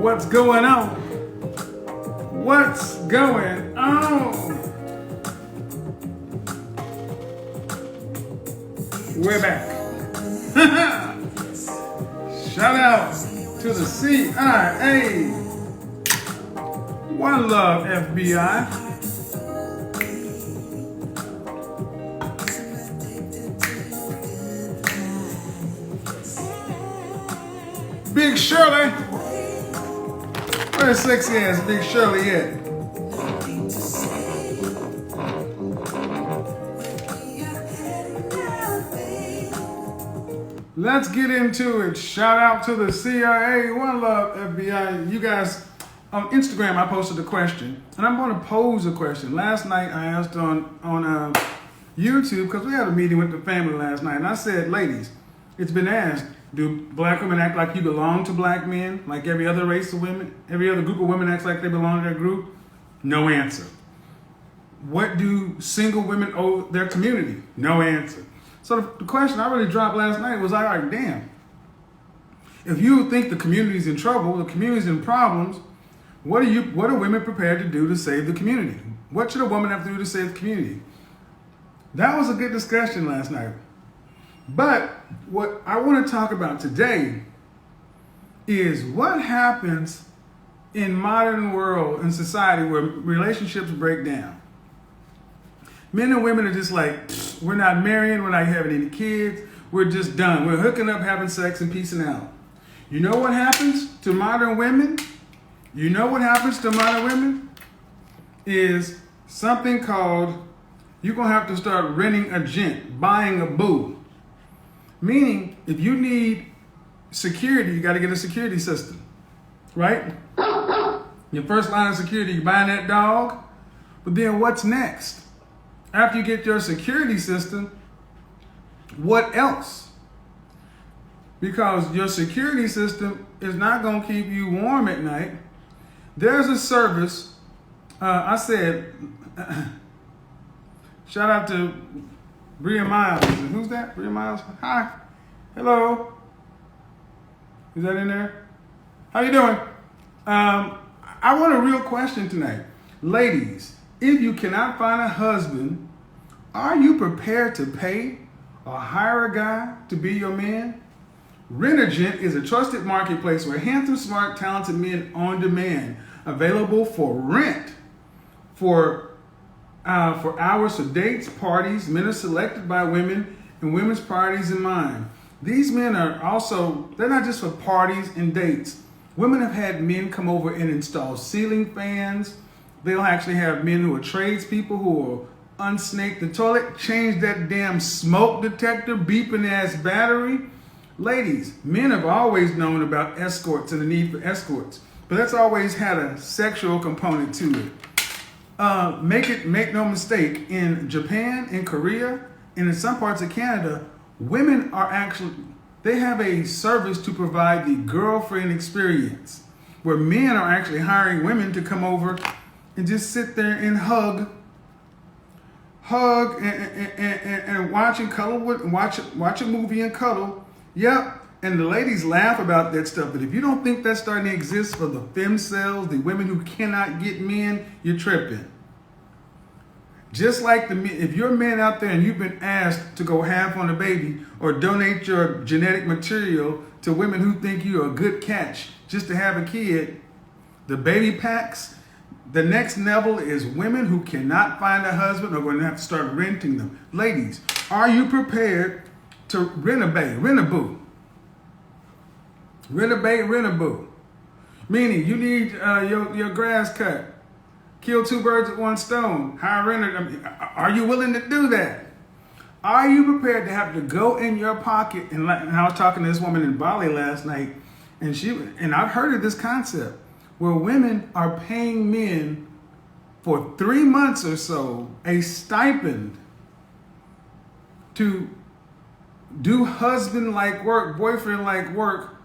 What's going on? What's going on? We're back. Shout out to the CIA. One love, FBI. Big Shirley. Where's sexy ass Big Shirley at? Let's get into it. Shout out to the CIA. One love, FBI. You guys, on Instagram, I posted a question, and I'm going to pose a question. Last night, I asked on YouTube, because we had a meeting with the family last night, and I said, ladies, it's been asked, do black women act like you belong to black men, like every other race of women? Every other group of women acts like they belong to their group? No answer. What do single women owe their community? No answer. So the question I really dropped last night was, all right, damn. If you think the community's in trouble, the community's in problems, what are women prepared to do to save the community? What should a woman have to do to save the community? That was a good discussion last night. But what I want to talk about today is what happens in modern world and society where relationships break down. Men and women are just like, we're not marrying, we're not having any kids, we're just done. We're hooking up, having sex, and peacing out. You know what happens to modern women? You know what happens to modern women? Is something called, you're going to have to start renting a gent, buying a boo. Meaning, if you need security, you got to get a security system, right? Your first line of security, you're buying that dog. But then what's next? After you get your security system, what else? Because your security system is not going to keep you warm at night. There's a service, I said, shout out to Bria Miles. Who's that? Bria Miles? Hi. Hello. Is that in there? How you doing? I want a real question tonight. Ladies, if you cannot find a husband, are you prepared to pay or hire a guy to be your man? Rent-A-Gent is a trusted marketplace where handsome, smart, talented men on demand, available for rent. For hours for dates, parties, men are selected by women and women's priorities in mind. These men are also, they're not just for parties and dates. Women have had men come over and install ceiling fans. They'll actually have men who are tradespeople who will unsnake the toilet, change that damn smoke detector, beeping ass battery. Ladies, men have always known about escorts and the need for escorts, but that's always had a sexual component to it. Make no mistake, in Japan, in Korea, and in some parts of Canada, women are actually, they have a service to provide the girlfriend experience, where men are actually hiring women to come over and just sit there and hug and watch and cuddle watch a movie and cuddle. Yep. And the ladies laugh about that stuff, but if you don't think that's starting to exist for the femcells, the women who cannot get men, you're tripping. Just like if you're a man out there and you've been asked to go half on a baby or donate your genetic material to women who think you're a good catch just to have a kid, the baby packs, the next level is women who cannot find a husband are going to have to start renting them. Ladies, are you prepared to rent a bae, rent a boo? Rent a bae, rent a boo. Meaning you need your grass cut. Kill two birds with one stone. Hire renter. Are you willing to do that? Are you prepared to have to go in your pocket? And I was talking to this woman in Bali last night, and I've heard of this concept where women are paying men for 3 months or so a stipend to do husband-like work, boyfriend-like work.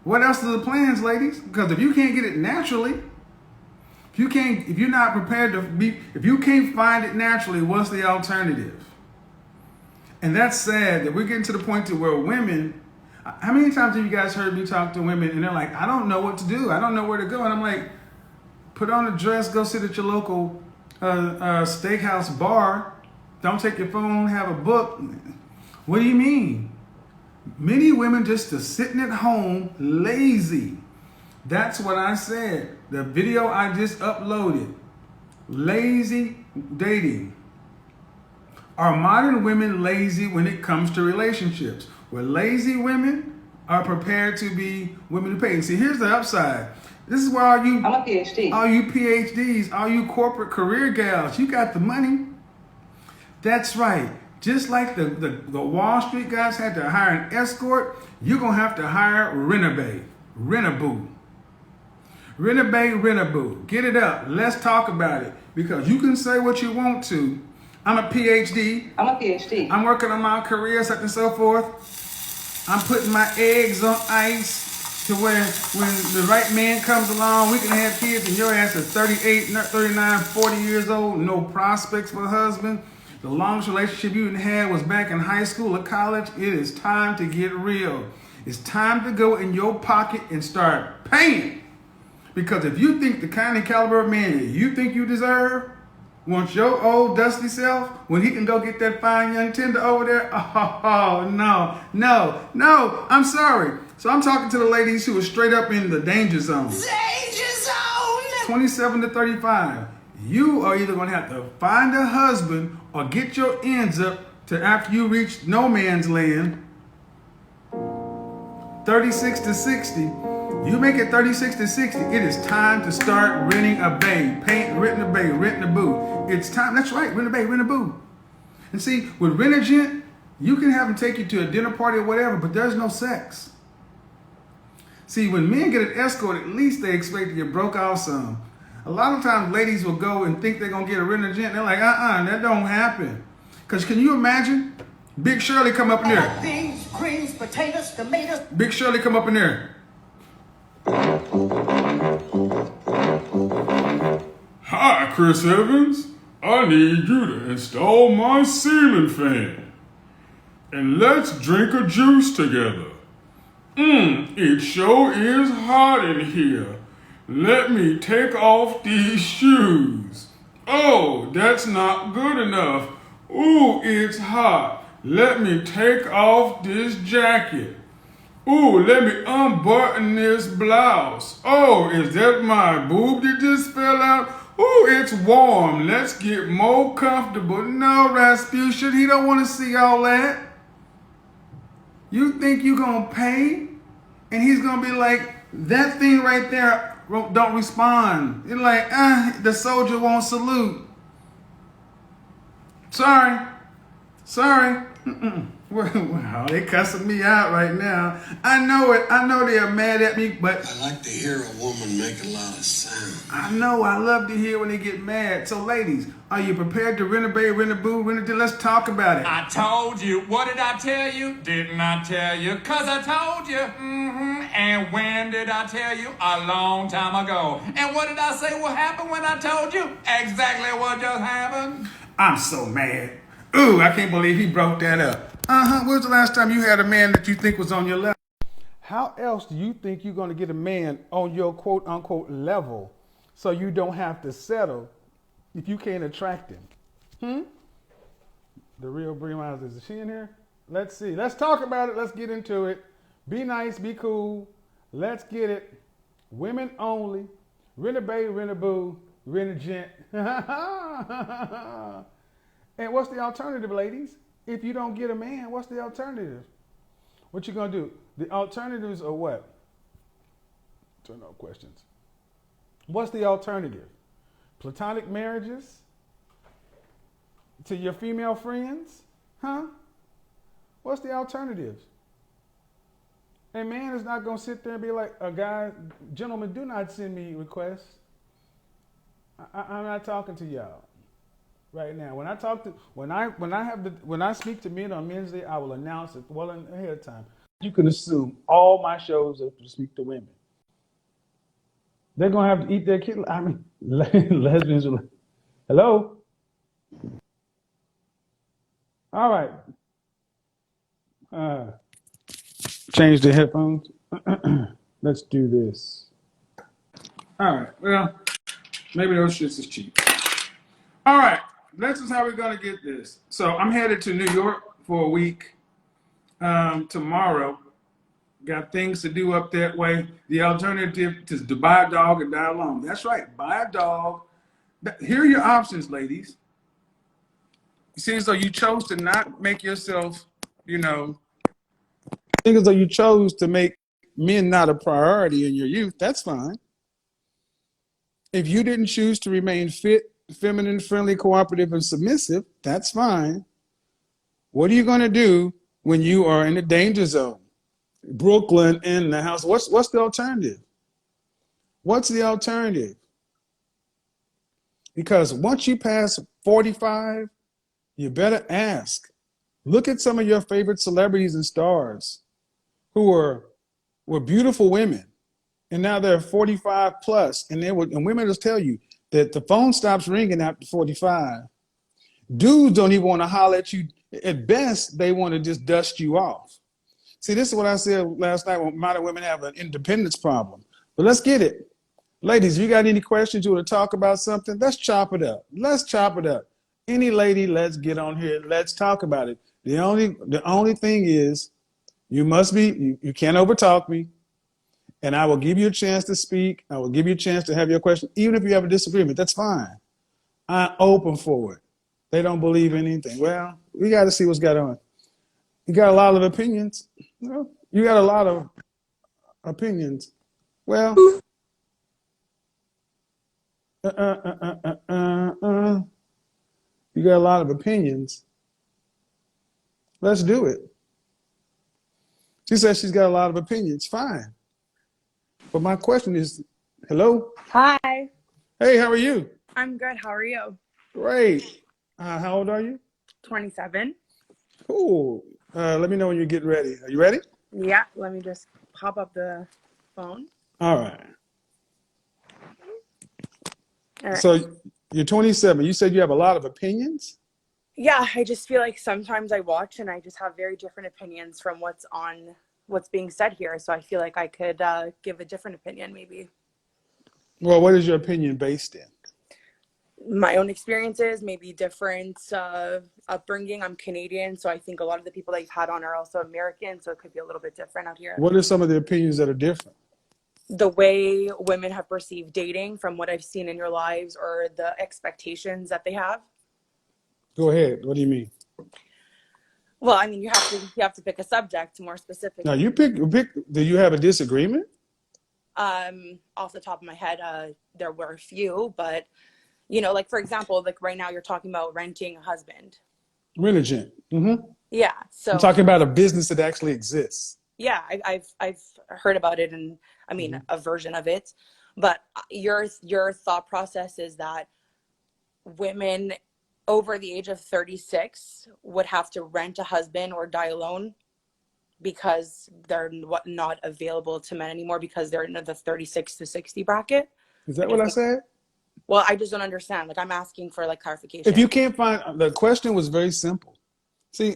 What else are the plans, ladies? Because if you can't get it naturally, If you're not prepared to be, if you can't find it naturally, what's the alternative? And that's sad that we're getting to the point to where women, how many times have you guys heard me talk to women and they're like, I don't know what to do. I don't know where to go. And I'm like, put on a dress, go sit at your local steakhouse bar. Don't take your phone, have a book. What do you mean? Many women just are sitting at home lazy. That's what I said. The video I just uploaded. Lazy dating. Are modern women lazy when it comes to relationships? Where lazy women are prepared to be women who pay. And see, here's the upside. This is why I'm a PhD. All you PhDs, all you corporate career gals, you got the money. That's right. Just like the Wall Street guys had to hire an escort, you're going to have to hire Rent-A-Bae, Rent-A-Boo. Rent-A-Bae, Rent-A-Boo. Get it up. Let's talk about it. Because you can say what you want to. I'm a PhD. I'm working on my career, such and so forth. I'm putting my eggs on ice to where when the right man comes along, we can have kids and your ass is 38, 39, 40 years old, no prospects for a husband. The longest relationship you had was back in high school or college. It is time to get real. It's time to go in your pocket and start paying. Because if you think the kind of caliber of man that you think you deserve, wants your old dusty self, when he can go get that fine young tender over there, oh, no, I'm sorry. So I'm talking to the ladies who are straight up in the danger zone. Danger zone! 27 to 35. You are either going to have to find a husband or get your ends up to after you reach no man's land. 36 to 60. You make it 36 to 60, it is time to start renting a bae. Renting a bae, renting a boo. It's time, that's right, rent a bae, rent a boo. And see, with Rent-A-Gent, you can have them take you to a dinner party or whatever, but there's no sex. See, when men get an escort, at least they expect to get broke out some. A lot of times ladies will go and think they're going to get a Rent-A-Gent. They're like, that don't happen. Because can you imagine? Big Shirley come up in there. Beans, greens, potatoes, tomatoes. Big Shirley come up in there. Hi, Chris Evans. I need you to install my ceiling fan. And let's drink a juice together. It sure is hot in here. Let me take off these shoes. Oh, that's not good enough. Ooh, it's hot. Let me take off this jacket. Ooh, let me unbutton this blouse. Oh, is that my boob that just fell out? Ooh, it's warm. Let's get more comfortable. No, Rasputin, he don't want to see all that. You think you gonna pay? And he's gonna be like, that thing right there don't respond. You're like, the soldier won't salute. Sorry. Wow, they cussing me out right now. I know it. I know they are mad at me, but I like to hear a woman make a lot of sound. I know. I love to hear when they get mad. So, ladies, are you prepared to rent a bae, rent a boo, rent a? Let's talk about it. I told you. What did I tell you? Didn't I tell you? 'Cause I told you. And when did I tell you? A long time ago. And what did I say will happen when I told you? Exactly what just happened. I'm so mad. Ooh, I can't believe he broke that up. When was the last time you had a man that you think was on your level? How else do you think you're going to get a man on your quote unquote level so you don't have to settle if you can't attract him? The real Brie Miles, is she in here? Let's see. Let's talk about it. Let's get into it. Be nice, be cool. Let's get it. Women only. Rent a bae, rent a boo, rent a gent. And what's the alternative, ladies? If you don't get a man, what's the alternative? What you gonna do? The alternatives are what? Turn off questions. What's the alternative? Platonic marriages? To your female friends? What's the alternatives? A man is not gonna sit there and be like, gentlemen, do not send me requests. I'm not talking to y'all. Right now, when I speak to men on Men's Day, I will announce it well ahead of time. You can assume all my shows are to speak to women. They're gonna have to eat their kid. I mean, lesbians. Hello. All right. Change the headphones. Let's do this. All right. Well, maybe those shits is cheap. All right. This is how we're gonna get this. So I'm headed to New York for a week tomorrow. Got things to do up that way. The alternative is to buy a dog and die alone. That's right. Buy a dog. Here are your options, ladies. It seems though you chose to not make yourself, think as though you chose to make men not a priority in your youth. That's fine. If you didn't choose to remain fit, feminine, friendly, cooperative, and submissive, that's fine. What are you going to do when you are in the danger zone? Brooklyn in the house. What's the alternative? What's the alternative? Because once you pass 45, you better ask. Look at some of your favorite celebrities and stars who were beautiful women, and now they're 45 plus, and women will tell you that the phone stops ringing after 45. Dudes don't even want to holler at you. At best, they want to just dust you off. See, this is what I said last night when modern women have an independence problem. But let's get it. Ladies, if you got any questions, you want to talk about something, let's chop it up. Let's chop it up. Any lady, let's get on here. Let's talk about it. The only thing is you can't overtalk me. And I will give you a chance to speak. I will give you a chance to have your question. Even if you have a disagreement, that's fine. I'm open for it. They don't believe in anything. Well, we got to see what's going on. You got a lot of opinions. You got a lot of opinions. Well, you got a lot of opinions. Let's do it. She says she's got a lot of opinions. Fine. But my question is, hello? Hi. Hey, how are you? I'm good. How are you? Great. How old are you? 27. Cool. Let me know when you're getting ready. Are you ready? Yeah. Let me just pop up the phone. All right. All right. So you're 27. You said you have a lot of opinions? Yeah. I just feel like sometimes I watch and I just have very different opinions from what's being said here. So I feel like I could give a different opinion maybe. Well, what is your opinion based in? My own experiences, maybe different upbringing. I'm Canadian, so I think a lot of the people that you've had on are also American, so it could be a little bit different out here. What are some of the opinions that are different? The way women have perceived dating from what I've seen in your lives, or the expectations that they have. Go ahead. What do you mean? Well, I mean, you have to pick a subject more specific. Now you pick. Do you have a disagreement? Off the top of my head, there were a few, but like for example, like right now you're talking about renting a husband. Rent-a-gent. Mm-hmm. Yeah. So I'm talking about a business that actually exists. Yeah, I've heard about it, and I mean a version of it, but your thought process is that women over the age of 36 would have to rent a husband or die alone because they're not available to men anymore because they're in the 36 to 60 bracket. Is that what I said? Well, I just don't understand. Like, I'm asking for like clarification. If you can't find, the question was very simple. See,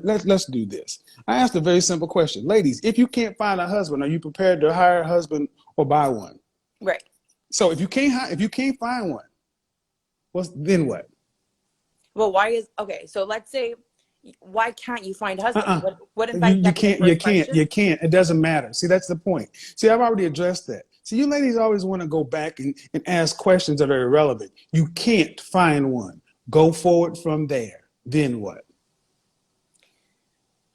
let's do this. I asked a very simple question. Ladies, if you can't find a husband, are you prepared to hire a husband or buy one? Right. So if you can't find one, then what? Well, so let's say, why can't you find a husband? What if you can't. It doesn't matter. See, that's the point. See, I've already addressed that. See, you ladies always want to go back and ask questions that are irrelevant. You can't find one. Go forward from there. Then what?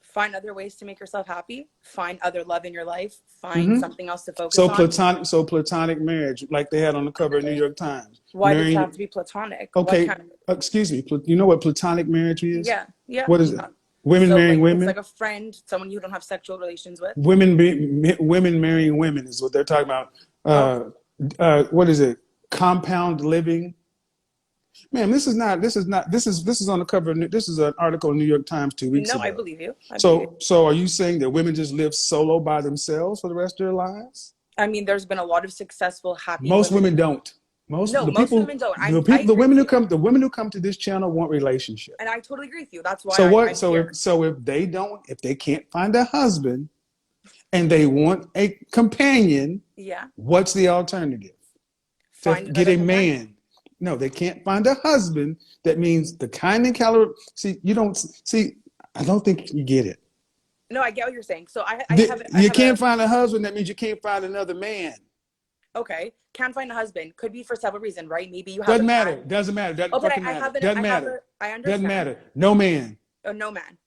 Find other ways to make yourself happy. Find other love in your life. Find something else to focus on. So platonic marriage, like they had on the cover of New York Times. Why does it have to be platonic? Okay, excuse me. You know what platonic marriage is? Yeah. What is it? Women marrying women? It's like a friend, someone you don't have sexual relations with. Women marrying women is what they're talking about. What is it? Compound living. Man, this is on the cover. This is an article in New York Times 2 weeks ago. No, I believe you. So are you saying that women just live solo by themselves for the rest of their lives? I mean, there's been a lot of successful, happy Most women. women don't. Most No, the most people, women don't. the I people, the agree women with who you. come, the women who come to this channel want relationship. And I totally agree with you. That's why So what? I'm here. If they don't, if they can't find a husband and they want a companion, Yeah. what's the alternative? To Find get another a companion. man. No, they can't find a husband. That means the kind of caliber. See, you don't see. I don't think you get it. No, I get what you're saying. So I have You can't find a husband. That means you can't find another man. okay. Can't find a husband. Could be for several reasons, right? Maybe you have Doesn't a matter. man. Doesn't matter. Doesn't Oh, but fucking I matter. have an Doesn't I have matter. a I understand. Doesn't matter. No man. Oh, no man.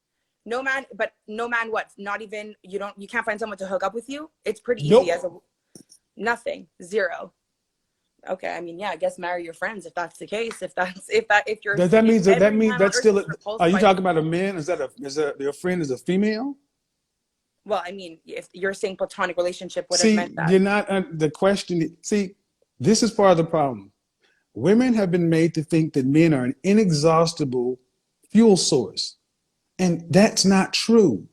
No man, but no man what? Not even you can't find someone to hook up with you? It's pretty easy Nope. as a nothing. Zero. Okay, I mean, yeah, I guess marry your friends if that's the case. If you're Does that mean if that every means man on that's earth still? is repulsed Are you by talking about a man? Is that your friend is a female? well, I mean, if you're saying platonic relationship would have meant See, that. you're not the question. See, this is part of the problem. Women have been made to think that men are an inexhaustible fuel source, and that's not true.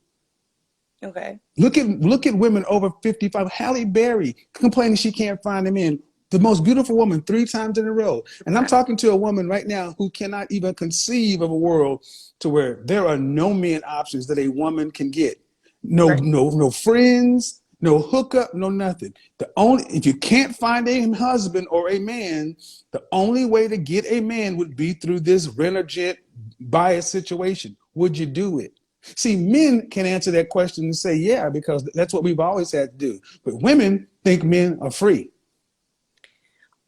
Okay. Look at women over 55. Halle Berry complaining she can't find a man. The most beautiful woman 3 times in a row. And I'm talking to a woman right now who cannot even conceive of a world to where there are no men options that a woman can get. No, Right. no friends, no hookup, no nothing. If you can't find a husband or a man, the only way to get a man would be through this rent-a-gent bias situation. Would you do it? See, men can answer that question and say, yeah, because that's what we've always had to do. But women think men are free.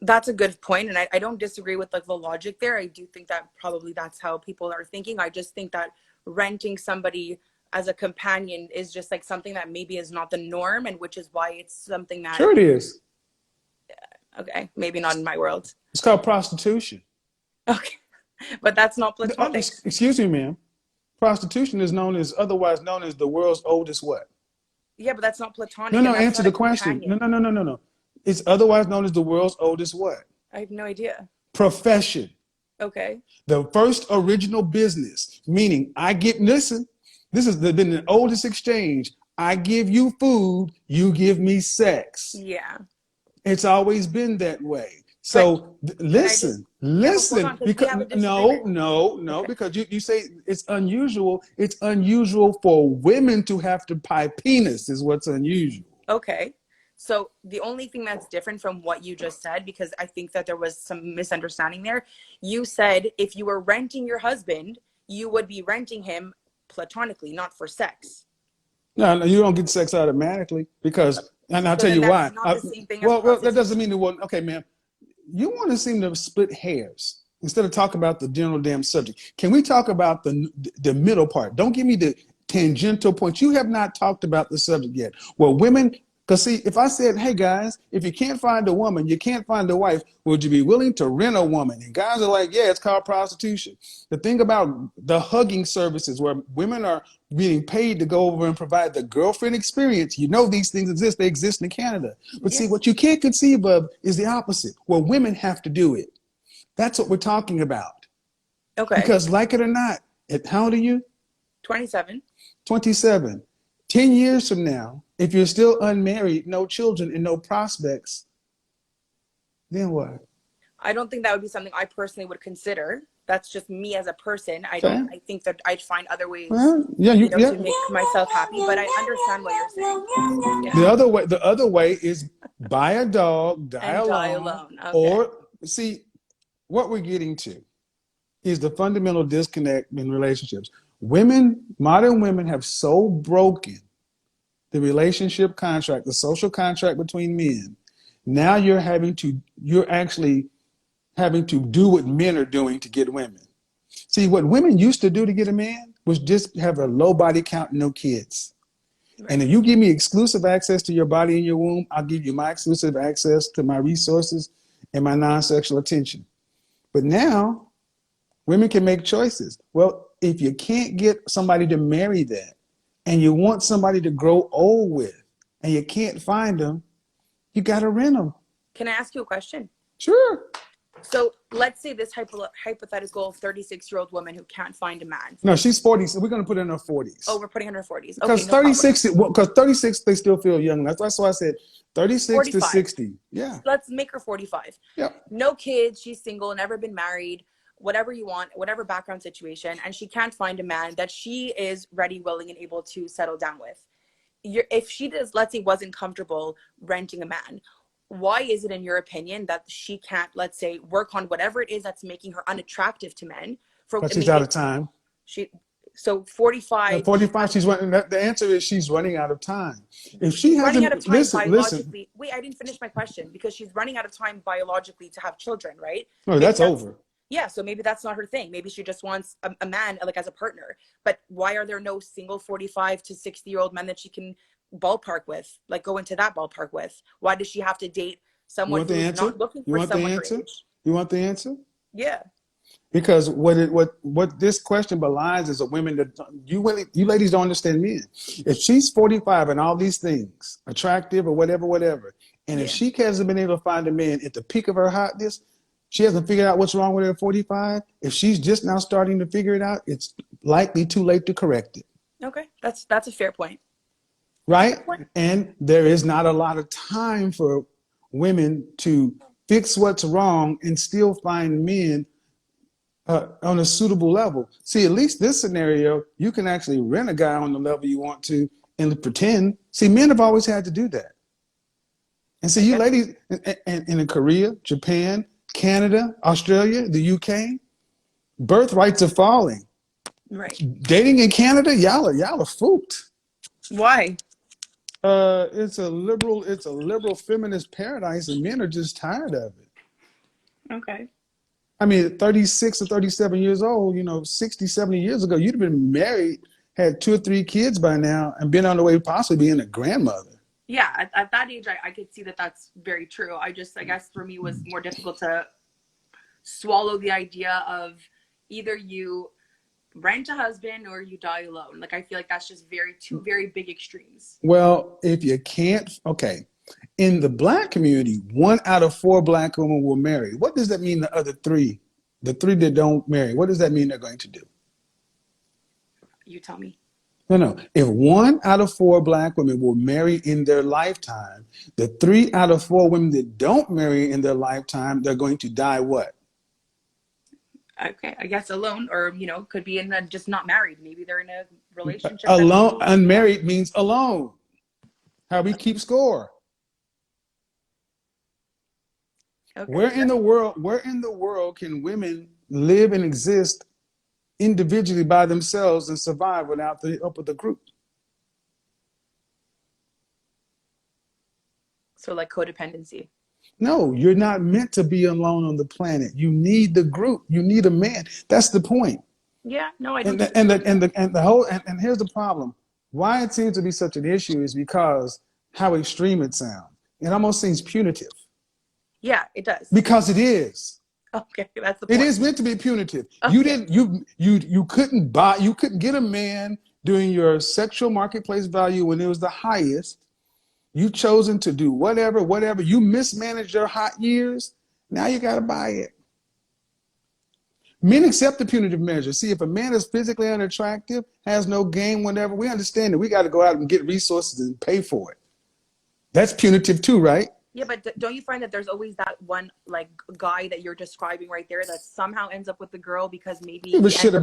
That's a good point, and I don't disagree with like the logic there. I do think that probably that's how people are thinking. I just think that renting somebody as a companion is just like something that maybe is not the norm, and which is why it's something that Sure it is. okay, maybe not in my world. It's called prostitution. Okay, but that's not platonic. Excuse me, ma'am. Prostitution is otherwise known as the world's oldest what? Yeah, but that's not platonic, No, and that's answer not a the question. companion. No. It's otherwise known as the world's oldest what? I have no idea. Profession. Okay. The first original business, meaning listen, this has been the oldest exchange. I give you food, you give me sex. Yeah. It's always been that way. So listen, because no, because you say it's unusual. It's unusual for women to have to buy penis is what's unusual. Okay. So the only thing that's different from what you just said, because I think that there was some misunderstanding there, you said if you were renting your husband, you would be renting him platonically, not for sex. No, you don't get sex automatically because, and I'll tell you why. Not the same thing as Well, that doesn't mean it wasn't. Okay, ma'am, you want to seem to split hairs instead of talk about the general damn subject. Can we talk about the middle part? Don't give me the tangential points. You have not talked about the subject yet. Well, women. Because see, if I said, hey guys, if you can't find a woman, you can't find a wife, would you be willing to rent a woman? And guys are like, yeah, it's called prostitution. The thing about the hugging services where women are being paid to go over and provide the girlfriend experience, you know these things exist. They exist in Canada. But see, what you can't conceive of is the opposite, where women have to do it. That's what we're talking about. Okay. Because like it or not, how old are you? 27. 27. 10 years from now, if you're still unmarried, no children, and no prospects, then what? I don't think that would be something I personally would consider. That's just me as a person. I think that I'd find other ways to make myself happy, but I understand what you're saying. Yeah. The other way is buy a dog, die alone. Okay. Or see, what we're getting to is the fundamental disconnect in relationships. Modern women have so broken the relationship contract, the social contract between men. Now you're actually having to do what men are doing to get women. See, what women used to do to get a man was just have a low body count and no kids. Right. And if you give me exclusive access to your body and your womb, I'll give you my exclusive access to my resources and my non-sexual attention. But now women can make choices. Well, if you can't get somebody to marry that, and you want somebody to grow old with, and you can't find them, you got to rent them. Can I ask you a question? Sure. So let's say this hypothetical 36-year-old woman who can't find a man. No, she's 40, so we're going to put her in her 40s. Oh, we're putting her in her 40s. Because okay, 36, because 36, they still feel young. That's why I said 36 45. to 60. Yeah. Let's make her 45. Yep. No kids. She's single, never been married, whatever you want, whatever background situation. And she can't find a man that she is ready, willing, and able to settle down with. If she does, let's say, wasn't comfortable renting a man, why is it in your opinion that she can't, let's say, work on whatever it is that's making her unattractive to men? Because she's out of time. So 45. At 45, she's running. The answer is she's running out of time. If she hasn't, running out of time listen. Wait, I didn't finish my question, because she's running out of time biologically to have children, right? No, that's over. Yeah, so maybe that's not her thing. Maybe she just wants a man, like, as a partner. But why are there no single 45 to 60-year-old men that she can ballpark with, like go into that ballpark with? Why does she have to date someone who's not looking for someone her age? You want the answer? Yeah. Because what this question belies is a women that you ladies don't understand men. If she's 45 and all these things, attractive or whatever, and if she hasn't been able to find a man at the peak of her hotness, she hasn't figured out what's wrong with her at 45. If she's just now starting to figure it out, it's likely too late to correct it. Okay, that's a fair point. Right? And there is not a lot of time for women to fix what's wrong and still find men on a suitable level. See, at least this scenario, you can actually rent a guy on the level you want to and pretend. See, men have always had to do that. And so you ladies in Korea, Japan, Canada, Australia, the UK, birthrights are falling. Right. Dating in Canada, y'all are fooped. Why? It's a liberal feminist paradise, and men are just tired of it. Okay. I mean, at 36 or 37 years old, 60, 70 years ago, you'd have been married, had 2 or 3 kids by now, and been on the way to possibly being a grandmother. Yeah, at that age, I could see that that's very true. I guess for me, it was more difficult to swallow the idea of either you rent a husband or you die alone. Like, I feel like that's just two very big extremes. Well, if you can't, okay. In the Black community, 1 out of 4 Black women will marry. What does that mean? The other 3, the 3 that don't marry, what does that mean they're going to do? You tell me. No. If 1 out of 4 Black women will marry in their lifetime, the 3 out of 4 women that don't marry in their lifetime, they're going to die what? Okay, I guess alone, or could be just not married. Maybe they're in a relationship. Alone, unmarried means alone. How we keep score. Okay. Where in the world can women live and exist individually by themselves and survive without the help of the group? So, like, codependency. No, you're not meant to be alone on the planet. You need the group. You need a man. That's the point. Yeah, no, I don't. And here's the problem. Why it seems to be such an issue is because how extreme it sounds. It almost seems punitive. Yeah, it does. Because it is. Okay, that's the point. It is meant to be punitive. Okay. You couldn't get a man during your sexual marketplace value when it was the highest. You chosen to do whatever. You mismanaged your hot years. Now you got to buy it. Men accept the punitive measure. See, if a man is physically unattractive, has no game, whatever, we understand that we got to go out and get resources and pay for it. That's punitive too, right? Yeah, but don't you find that there's always that one, like, guy that you're describing right there that somehow ends up with the girl because maybe I don't give a shit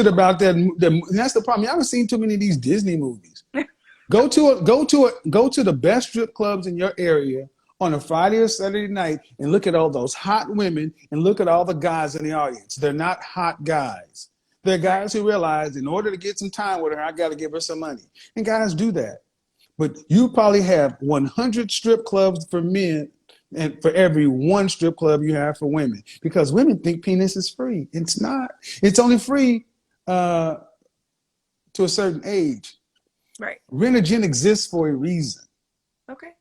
about that. That's the problem. You haven't seen too many of these Disney movies. Go to the best strip clubs in your area on a Friday or Saturday night and look at all those hot women and look at all the guys in the audience. They're not hot guys. They're guys who realize in order to get some time with her, I got to give her some money. And guys do that. But you probably have 100 strip clubs for men and for every 1 strip club you have for women, because women think penis is free. It's not. It's only free to a certain age. Right. Rent-a-gen exists for a reason. Okay.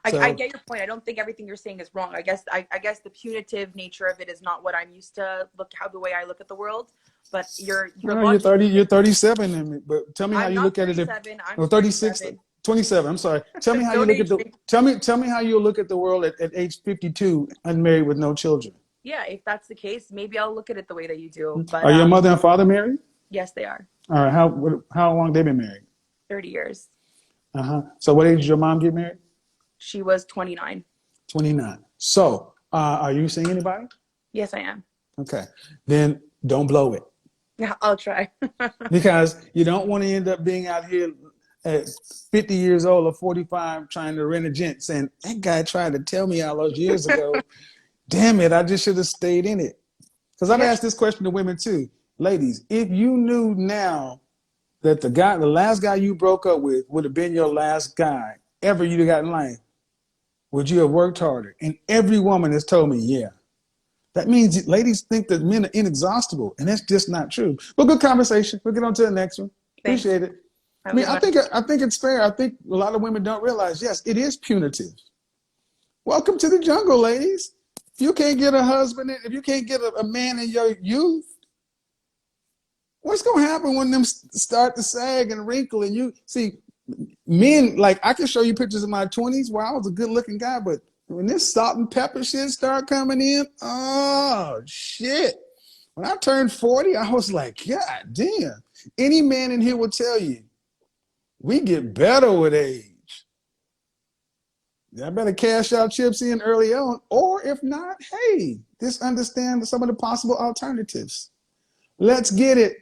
I get your point. I don't think everything you're saying is wrong. I guess the punitive nature of it is not what I'm used to the way I look at the world. But you're 30. You're 37, but tell me how you look at it. I'm 36. 27. I'm sorry. Tell me how you Don't look at age the. me. Tell me how you look at the world at age 52, unmarried with no children. Yeah, if that's the case, maybe I'll look at it the way that you do. But Are your mother and father married? yes, they are. All right. How long they been married? 30 years. So what age did your mom get married? She was 29. 29. So are you seeing anybody? Yes, I am. Okay. Then don't blow it, Yeah, I'll try. because you don't want to end up being out here at 50 years old or 45 trying to rent a gent saying, that guy tried to tell me all those years ago. Damn it, I just should have stayed in it. Because I've asked this question to women too. Ladies, if you knew now that the last guy you broke up with would have been your last guy ever you'd have got in life, would you have worked harder? And every woman has told me, yeah. That means ladies think that men are inexhaustible, and that's just not true. But good conversation. We'll get on to the next one. Thanks. Appreciate it. Have I mean, a good one. I think it's fair. I think a lot of women don't realize, yes, it is punitive. Welcome to the jungle, ladies. If you can't get a husband, if you can't get a man in your youth, what's going to happen when them start to sag and wrinkle? And you see, men, like, I can show you pictures of my 20s where I was a good looking guy, but when this salt and pepper shit start coming in, oh shit. When I turned 40, I was like, God damn. Any man in here will tell you, we get better with age. I better cash out chips in early on, or if not, hey, just understand some of the possible alternatives. Let's get it.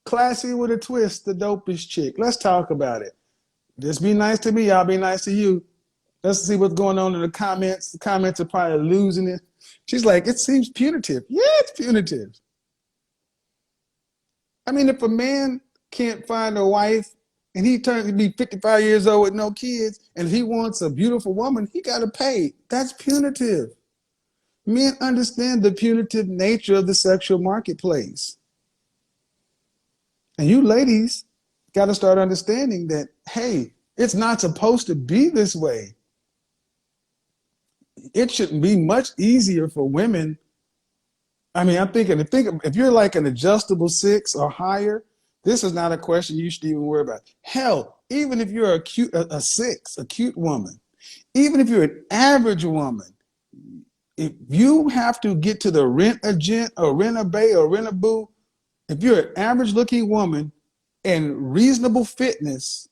Classy with a twist, the dopest chick. Let's talk about it. Just be nice to me, I'll be nice to you. Let's see what's going on in the comments. The comments are probably losing it. She's like, it seems punitive. Yeah, it's punitive. I mean, if a man can't find a wife and he turns to be 55 years old with no kids, and if he wants a beautiful woman, he got to pay. That's punitive. Men understand the punitive nature of the sexual marketplace. And you ladies got to start understanding that, hey, it's not supposed to be this way. It shouldn't be much easier for women. I mean, I'm thinking, if you're like an adjustable 6 or higher, this is not a question you should even worry about. Hell, even if you're a 6, a cute woman, even if you're an average woman, if you have to get to the rent-a-gent or rent-a-bay or rent-a-boo, if you're an average looking woman and reasonable fitness,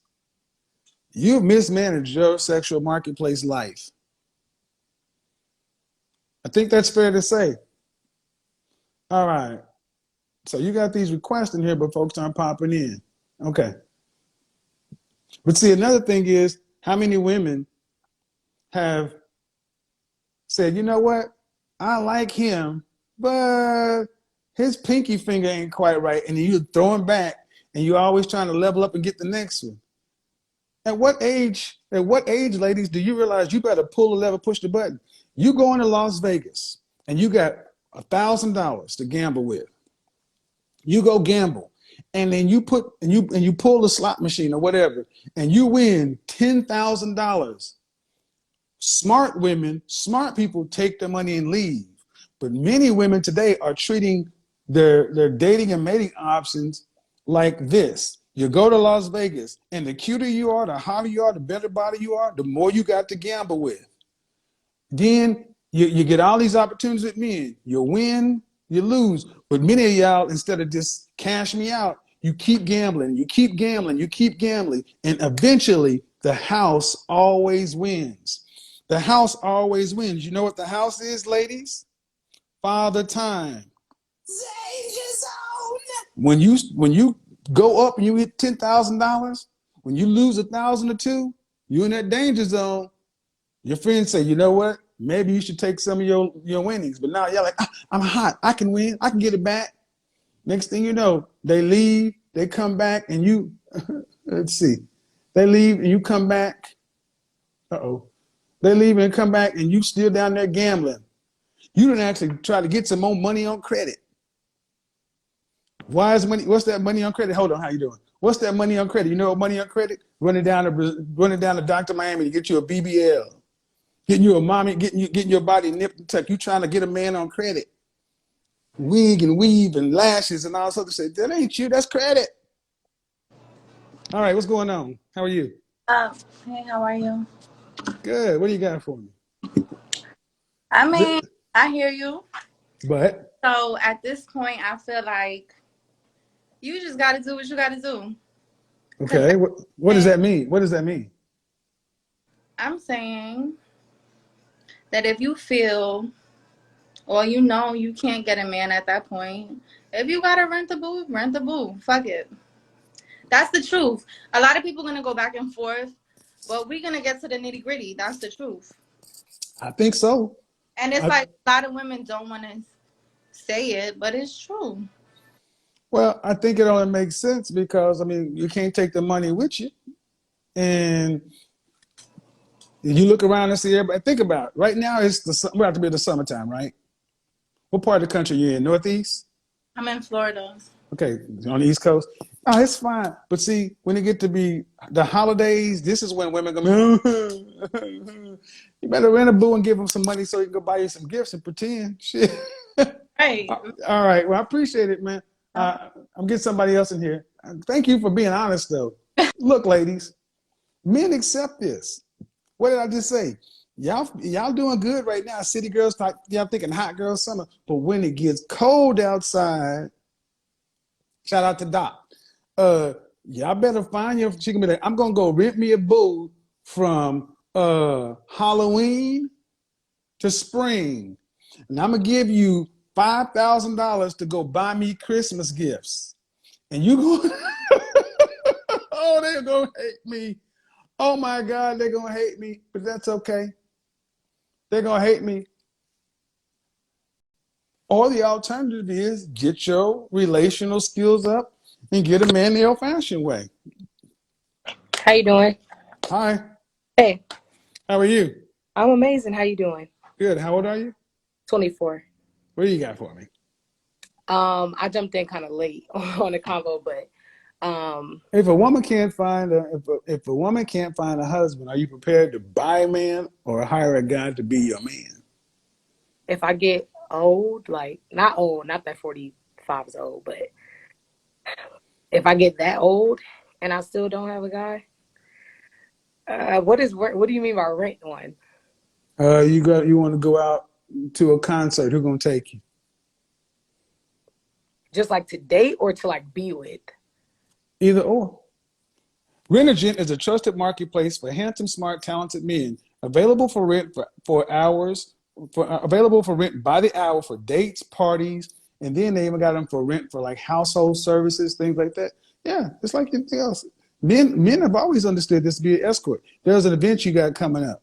you've mismanaged your sexual marketplace life. I think that's fair to say. All right. So you got these requests in here, but folks aren't popping in. Okay. But see, another thing is, how many women have said, you know what? I like him, but his pinky finger ain't quite right. And you throw him back, and you're always trying to level up and get the next one. At what age, ladies, do you realize you better pull the lever, push the button? You go into Las Vegas and you got $1,000 to gamble with. You go gamble, and then you pull the slot machine or whatever, and you win $10,000. Smart women, smart people take their money and leave. But many women today are treating their dating and mating options like this. You go to Las Vegas, and the cuter you are, the hotter you are, the better body you are, the more you got to gamble with. Then you get all these opportunities with men. You win, you lose. But many of y'all, instead of just cash me out, you keep gambling, you keep gambling, you keep gambling. And eventually, the house always wins. The house always wins. You know what the house is, ladies? Father Time. When you go up and you hit $10,000, when you lose 1,000 or 2, you're in that danger zone. Your friends say, you know what? Maybe you should take some of your winnings. But now you're like, I'm hot. I can win. I can get it back. Next thing you know, they leave. They come back and you, let's see. They leave and you come back. Uh-oh. They leave and come back and you still down there gambling. You didn't actually try to get some more money on credit. Why is money? What's that money on credit? Hold on, how you doing? What's that money on credit? You know what money on credit? Running down to Dr. Miami to get you a BBL. Getting you a mommy, getting your body nipped and tucked. You trying to get a man on credit. Wig and weave and lashes and all sorts of shit. That ain't you, that's credit. All right, what's going on? How are you? Hey, how are you? Good. What do you got for me? I Th- mean, I hear you. But So at this point, I feel like you just got to do what you got to do. Because okay, what does that mean? What does that mean? I'm saying that if you feel, or you know, you can't get a man at that point, if you got to rent the boo, rent the boo. Fuck it. That's the truth. A lot of people going to go back and forth, but we're going to get to the nitty gritty. That's the truth. I think so. And it's I, like a lot of women don't want to say it, but it's true. well, I think it only makes sense because I mean you can't take the money with you, and you look around and see everybody. Think about it. Right now, we're about to be the summertime, right? What part of the country you in? Northeast? I'm in Florida. Okay, on the East Coast. Oh, it's fine. But see, when it get to be the holidays, this is when women go, you better rent a boo and give them some money so you can go buy you some gifts and pretend. Shit. Right. All right. Well, I appreciate it, man. I'm getting somebody else in here. Thank you for being honest, though. Look, ladies, men accept this. What did I just say? Y'all doing good right now. City girls, y'all thinking hot girl summer. But when it gets cold outside, shout out to Doc. Y'all better find your. She can be like, I'm gonna go rent me a boo from Halloween to spring, and I'm gonna give you $5,000 to go buy me Christmas gifts, and you go. Oh, they're gonna hate me. Oh my God, they're gonna hate me, but that's okay. They're gonna hate me. Or the alternative is get your relational skills up and get a man the old-fashioned way. How you doing? Hi, Hey, how are you? I'm amazing. How you doing? Good. How old are you? 24. What do you got for me? I jumped in kind of late on the convo, but If a woman can't find if a woman can't find a husband, are you prepared to buy a man or hire a guy to be your man? if I get old, like not old, not that 45 is old, but if I get that old and I still don't have a guy, what do you mean by rent one? You want to go out to a concert? Who's gonna take you? Just like to date or to like be with? Either or. Rent-A-Gent is a trusted marketplace for handsome, smart, talented men. Available for rent for hours, available for rent by the hour for dates, parties, and then they even got them for rent for like household services, things like that. Yeah, it's like anything else. Men have always understood this to be an escort. There's an event you got coming up.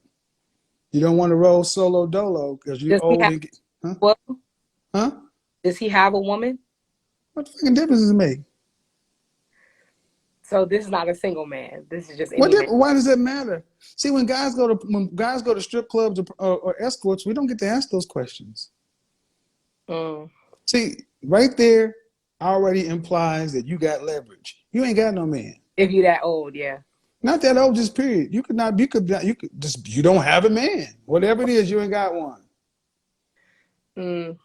You don't want to roll solo dolo because you're Does he old have and huh? well? Huh? Does he have a woman? What the fucking difference does it make? So this is not a single man. This is just any man. Why does that matter? See, when guys go to strip clubs or escorts, we don't get to ask those questions. Mm. See, right there already implies that you got leverage. You ain't got no man. If you that old, yeah. Not that old, just period. You could just, you don't have a man. Whatever it is, you ain't got one. Mm.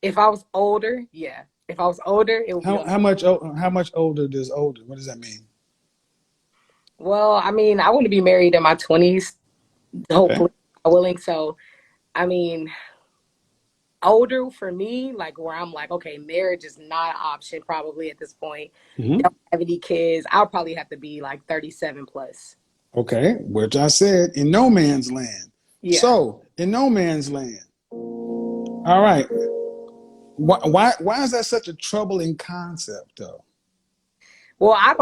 If I was older, yeah. If I was older, it would be on. How much older does older? What does that mean? Well, I mean, I want to be married in my 20s, Okay. hopefully, willing. So, I mean, older for me, like where I'm like, okay, marriage is not an option probably at this point. Hmm. Don't have any kids. I'll probably have to be like 37 plus. Okay, which I said in no man's land. Yeah. So in no man's land. All right. Why is that such a troubling concept though? Well, I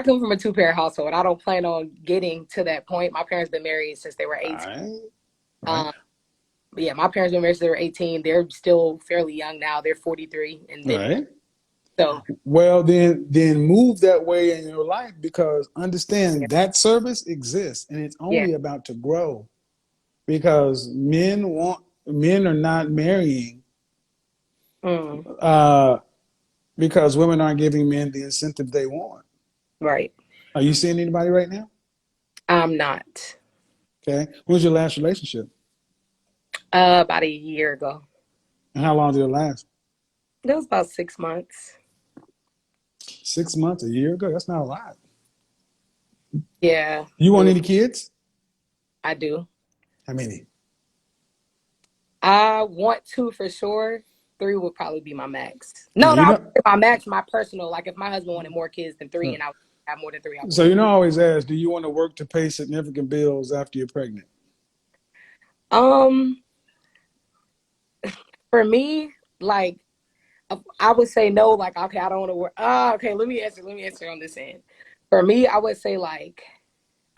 come from a two-parent household. I don't plan on getting to that point. My parents been married since they were All 18. right. All right. Um, but yeah, my parents been married since they were 18. They're still fairly young now. They're 43 and All then right. so Well, then move that way in your life because yeah. understand that service exists and it's Yeah. only about to grow because men are not marrying Mm, uh, because women aren't giving men the incentive they want. right. Are you seeing anybody right now? I'm not. Okay. When was your last relationship? About a year ago. And how long did it last? That was about 6 months. 6 months, a year ago? That's not a lot. Yeah, You want any kids? I do. How many? I want 2 for sure. 3 would probably be my max. Now No, you no, know. my max, my personal. Like if my husband wanted more kids than 3 and I would have more than 3, I So would. you know, I always ask, do you want to work to pay significant bills after you're pregnant? Um, for me, like I would say no. Like okay, I don't want to work. Okay. Let me answer. Let me answer on this end. For me, I would say like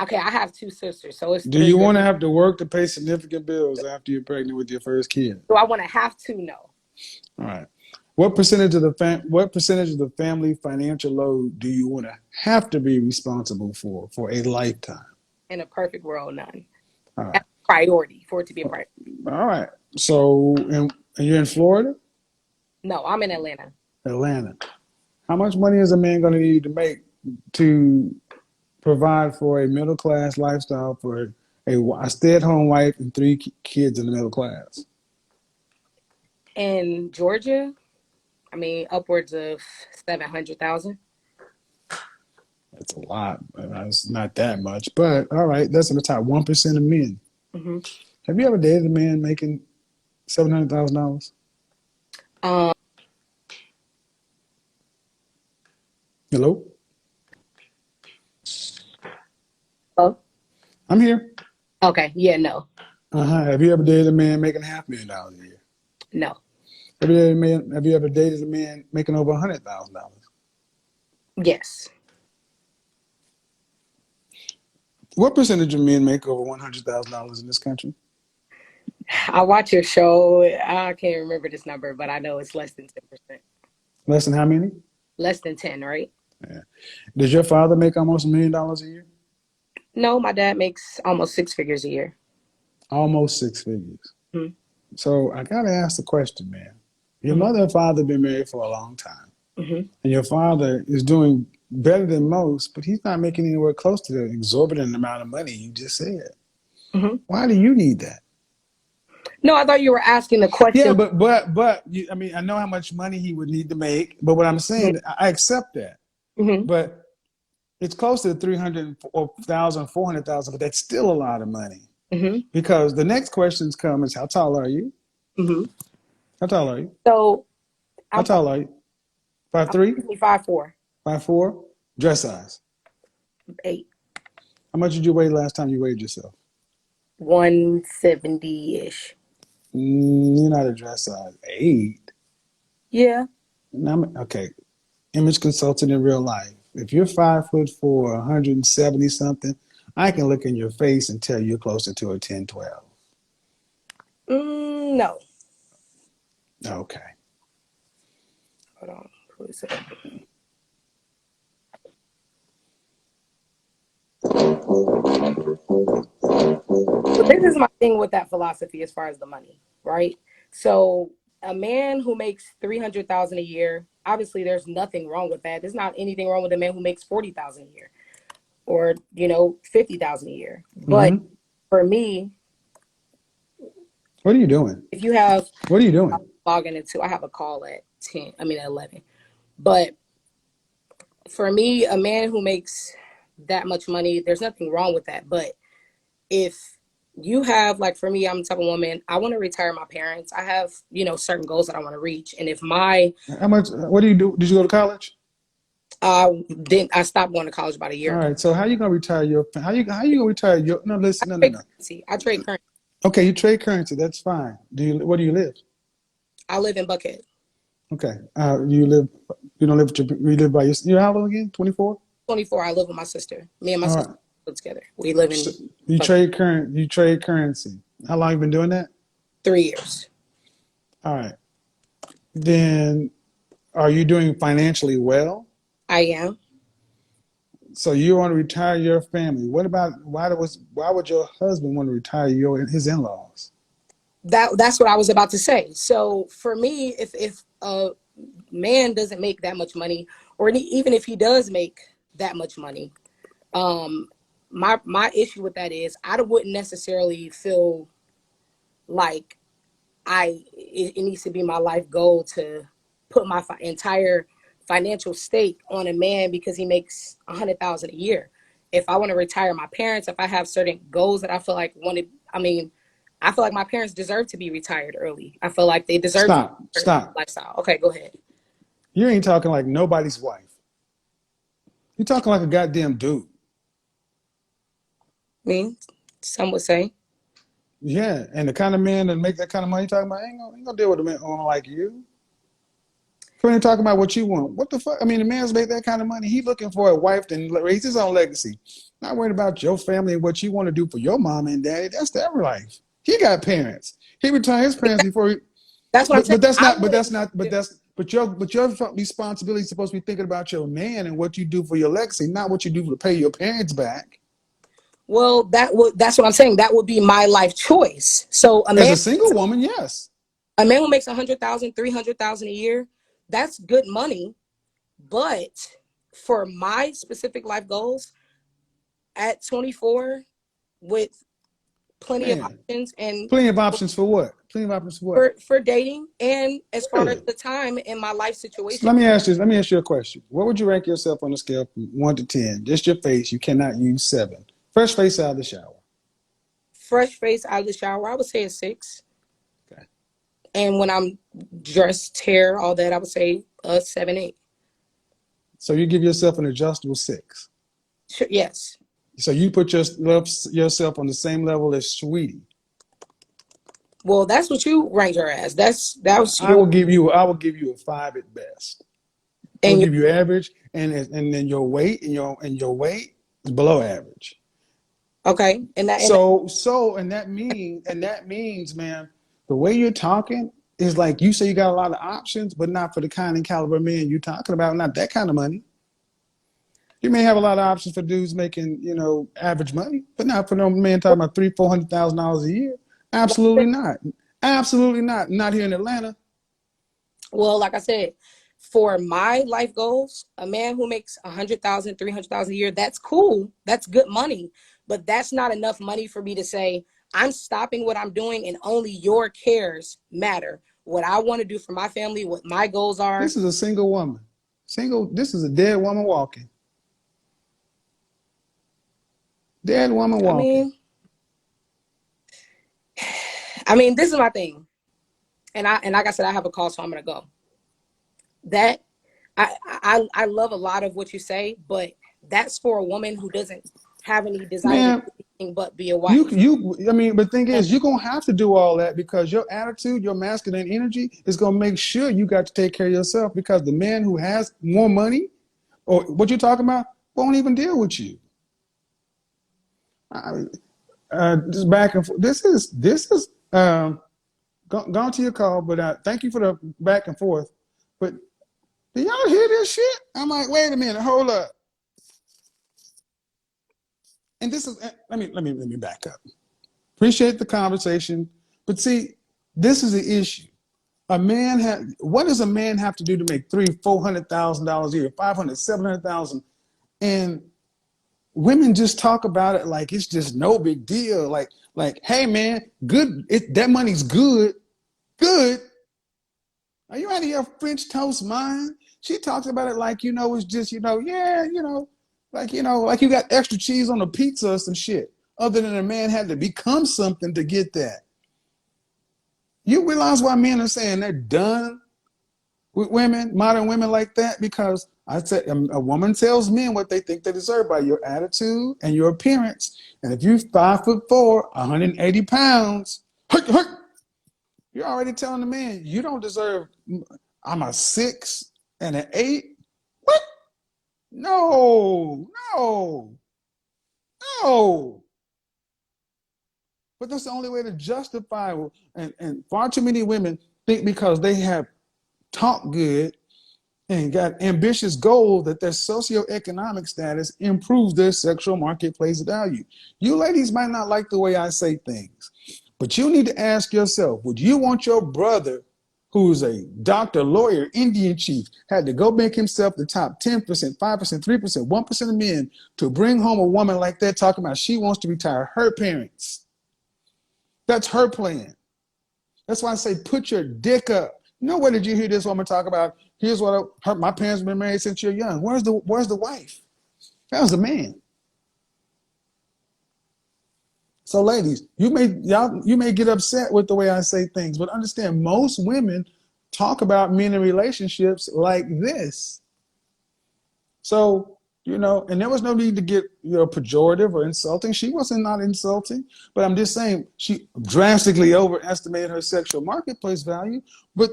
okay, I have 2 sisters, so it's Do you 3. want to have to work to pay significant bills after you're pregnant with your first kid? Do I want to have to? No. All right. What percentage of the family financial load do you want to have to be responsible for a lifetime? In a perfect world, none. All right. That's a priority for it to be a priority. All right. So, and you're in Florida, No, I'm in Atlanta. Atlanta. How much money is a man going to need to make to provide for a middle class lifestyle for a stay-at-home wife and 3 kids in the middle class? In Georgia, I mean, upwards of 700,000. That's a lot. It's not that much, but all right. That's in the top 1% of men. Mm-hmm. Have you ever dated a man making $700,000? Um, Hello, oh, I'm here. okay, yeah, no, Have you ever dated a man making $500,000 a year? no, Have you ever dated a man making over $100,000? yes. What percentage of men make over $100,000 in this country? I watch your show. I can't remember this number, but I know it's less than 10%. Less than how many? Less than 10, right? Yeah. Does your father make almost $1 million a year? No, my dad makes almost 6 figures a year. Almost 6 figures. Mm-hmm. So I gotta ask the question, man. Your Mm-hmm. mother and father have been married for a long time, Mm-hmm. and your father is doing better than most, but he's not making anywhere close to the exorbitant amount of money you just said. Mm-hmm. Why do you need that? No, I thought you were asking the Yeah, question. but I mean, I know how much money he would need to make, but what I'm saying, I accept that. Mm-hmm. But it's close to 300,000, 400,000, but that's still a lot of money. Mm-hmm. Because the next questions come is, how tall are you? Mm-hmm. How tall are you? So How I'm tall are you? 5'3"? 5'4", 5'4"? Dress size. 8, How much did you weigh last time you weighed yourself? 170-ish. You're not a dress size. 8? Yeah. Okay. Image consultant in real life. If you're 5'4", 170 something, I can look in your face and tell you're closer to a 10, 12. No. Okay. Hold on. Who is it? So this is my thing with that philosophy as far as the money, right? So a man who makes 300,000 a year, obviously there's nothing wrong with that. There's not anything wrong with a man who makes 40,000 a year or 50,000 a year. But Mm-hmm. for me, What are you doing? if you have What are you doing? logging into, I have a call at 11. But for me, a man who makes that much money, there's nothing wrong with that. But if you have, like for me, I'm the type of woman, I want to retire my parents. I have, certain goals that I want to reach. And if How much? What do you do? Did you go to college? I stopped going to college about a year All ago. right. So how you gonna retire your? How you gonna retire your? No, listen. No, no, no. I trade currency. Okay, you trade currency. That's fine. Where do you live? I live in Buckhead. Okay. You live. You don't live. You live by yourself. You're how old again? 24. 24. I live with my sister. Me and my All sister right. live together. We live So in you Buckhead. trade currency. How long you been doing that? 3 years. All right. Then are you doing financially well? I am. So you want to retire your family. What about why would your husband want to retire his in-laws? That's what I was about to say. So for me, if a man doesn't make that much money, or even if he does make that much money, my issue with that is I wouldn't necessarily feel like it needs to be my life goal to put my entire financial stake on a man because he makes 100,000 a year. if I want to retire my parents, if I have certain goals that I feel like I feel like my parents deserve to be retired early. I feel like they deserve to Stop. lifestyle. Okay, go ahead. You ain't talking like nobody's wife. You're talking like a goddamn dude. I mean, some would say. Yeah, and the kind of man that make that kind of money you're talking about ain't gonna deal with a man like you. When you talking about what you want, what the fuck? I mean, the man's make that kind of money. He looking for a wife to raise his own legacy. Not worried about your family and what you want to do for your mom and daddy. That's their life. He got parents. He retired his parents before he. That's what I'm saying. But your responsibility is supposed to be thinking about your man and what you do for your legacy, not what you do to pay your parents back. Well, that's what I'm saying. That would be my life choice. So As a single woman, yes. A man who makes 100,000, 300,000 a year, that's good money. But for my specific life goals, at 24, with plenty of options and plenty of options for what? For dating, and as far as the time in my life situation. So let me ask you a question. What would you rank yourself on a scale from 1 to 10? Just your face. You cannot use 7. Fresh face out of the shower. Fresh face out of the shower, I would say a 6. Okay. And when I'm dressed, hair, all that, I would say a 7, 8. So you give yourself an adjustable 6. Sure, yes. So you put yourself on the same level as Sweetie. Well, that's what you rank her as. I will give you a 5 at best. I will give you average, and then your weight and your weight is below average. Okay, and that means, man, the way you're talking is like you say you got a lot of options, but not for the kind and caliber man you're talking about. Not that kind of money. You may have a lot of options for dudes making, average money, but not for no man talking about $300,000-$400,000 a year. Absolutely not. Absolutely not. Not here in Atlanta. Well, like I said, for my life goals, a man who makes 100,000, 300,000 a year, that's cool. That's good money. But that's not enough money for me to say, I'm stopping what I'm doing and only your cares matter. What I want to do for my family, what my goals are. This is a single woman. This is a dead woman walking. Dead woman walking. I mean, this is my thing. And like I said, I have a call, so I'm gonna go. That I love a lot of what you say, but that's for a woman who doesn't have any desire to do anything but be a wife. But the thing is, you're gonna have to do all that because your attitude, your masculine energy is gonna make sure you got to take care of yourself, because the man who has more money or what you're talking about won't even deal with you. Just back and forth. This is gone to your call, but thank you for the back and forth. But do y'all hear this shit? I'm like, wait a minute, hold up. And this is let me back up. Appreciate the conversation, but see, this is the issue. What does a man have to do to make $300,000-$400,000 a year, $500,000-$700,000? And women just talk about it like it's just no big deal. Like, hey man, good. That money's good. Good. Are you out of your French toast mind? She talks about it like, it's just, like you got extra cheese on a pizza or some shit. Other than a man had to become something to get that. You realize why men are saying they're done with women, modern women like that? Because I said a woman tells men what they think they deserve by your attitude and your appearance. And if you're 5'4", 180 pounds, you're already telling the man you don't deserve. I'm a 6 and an 8. What? No. But that's the only way to justify it. And far too many women think because they have talked good and got ambitious goals that their socioeconomic status improves their sexual marketplace value. You ladies might not like the way I say things, but you need to ask yourself, would you want your brother, who's a doctor, lawyer, Indian chief, had to go make himself the top 10%, 5%, 3%, 1% of men to bring home a woman like that talking about she wants to retire her parents? That's her plan. That's why I say put your dick up. Where did you hear this woman talk about? Here's what my parents have been married since you're young. Where's the wife? That was the man. So, ladies, you may get upset with the way I say things, but understand most women talk about men in relationships like this. So, and there was no need to get pejorative or insulting. She wasn't not insulting, but I'm just saying she drastically overestimated her sexual marketplace value. But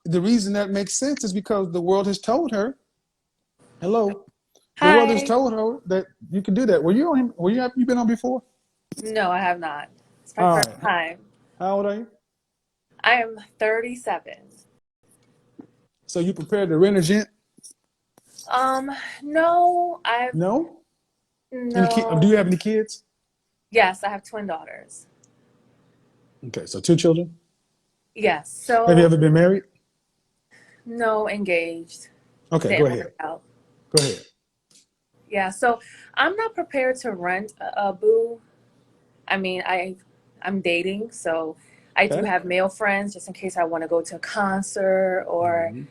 the reason that makes sense is because the world has told her, hello, the world has Hi. told her that you can do that. Have you been on before? No, I have not. It's my All first right. time. How old are you? I am 37. So you prepared to rent a gent? Um, no, No? Do no. you have any kids? Yes, I have twin daughters. Okay, so 2 children. Yes. Have you So ever been married? no, engaged. Okay, go Didn't work ahead. out. Go ahead. Yeah, so I'm not prepared to rent a boo. I mean, I'm dating, so I do Okay. have male friends just in case I want to go to a concert or Mhm.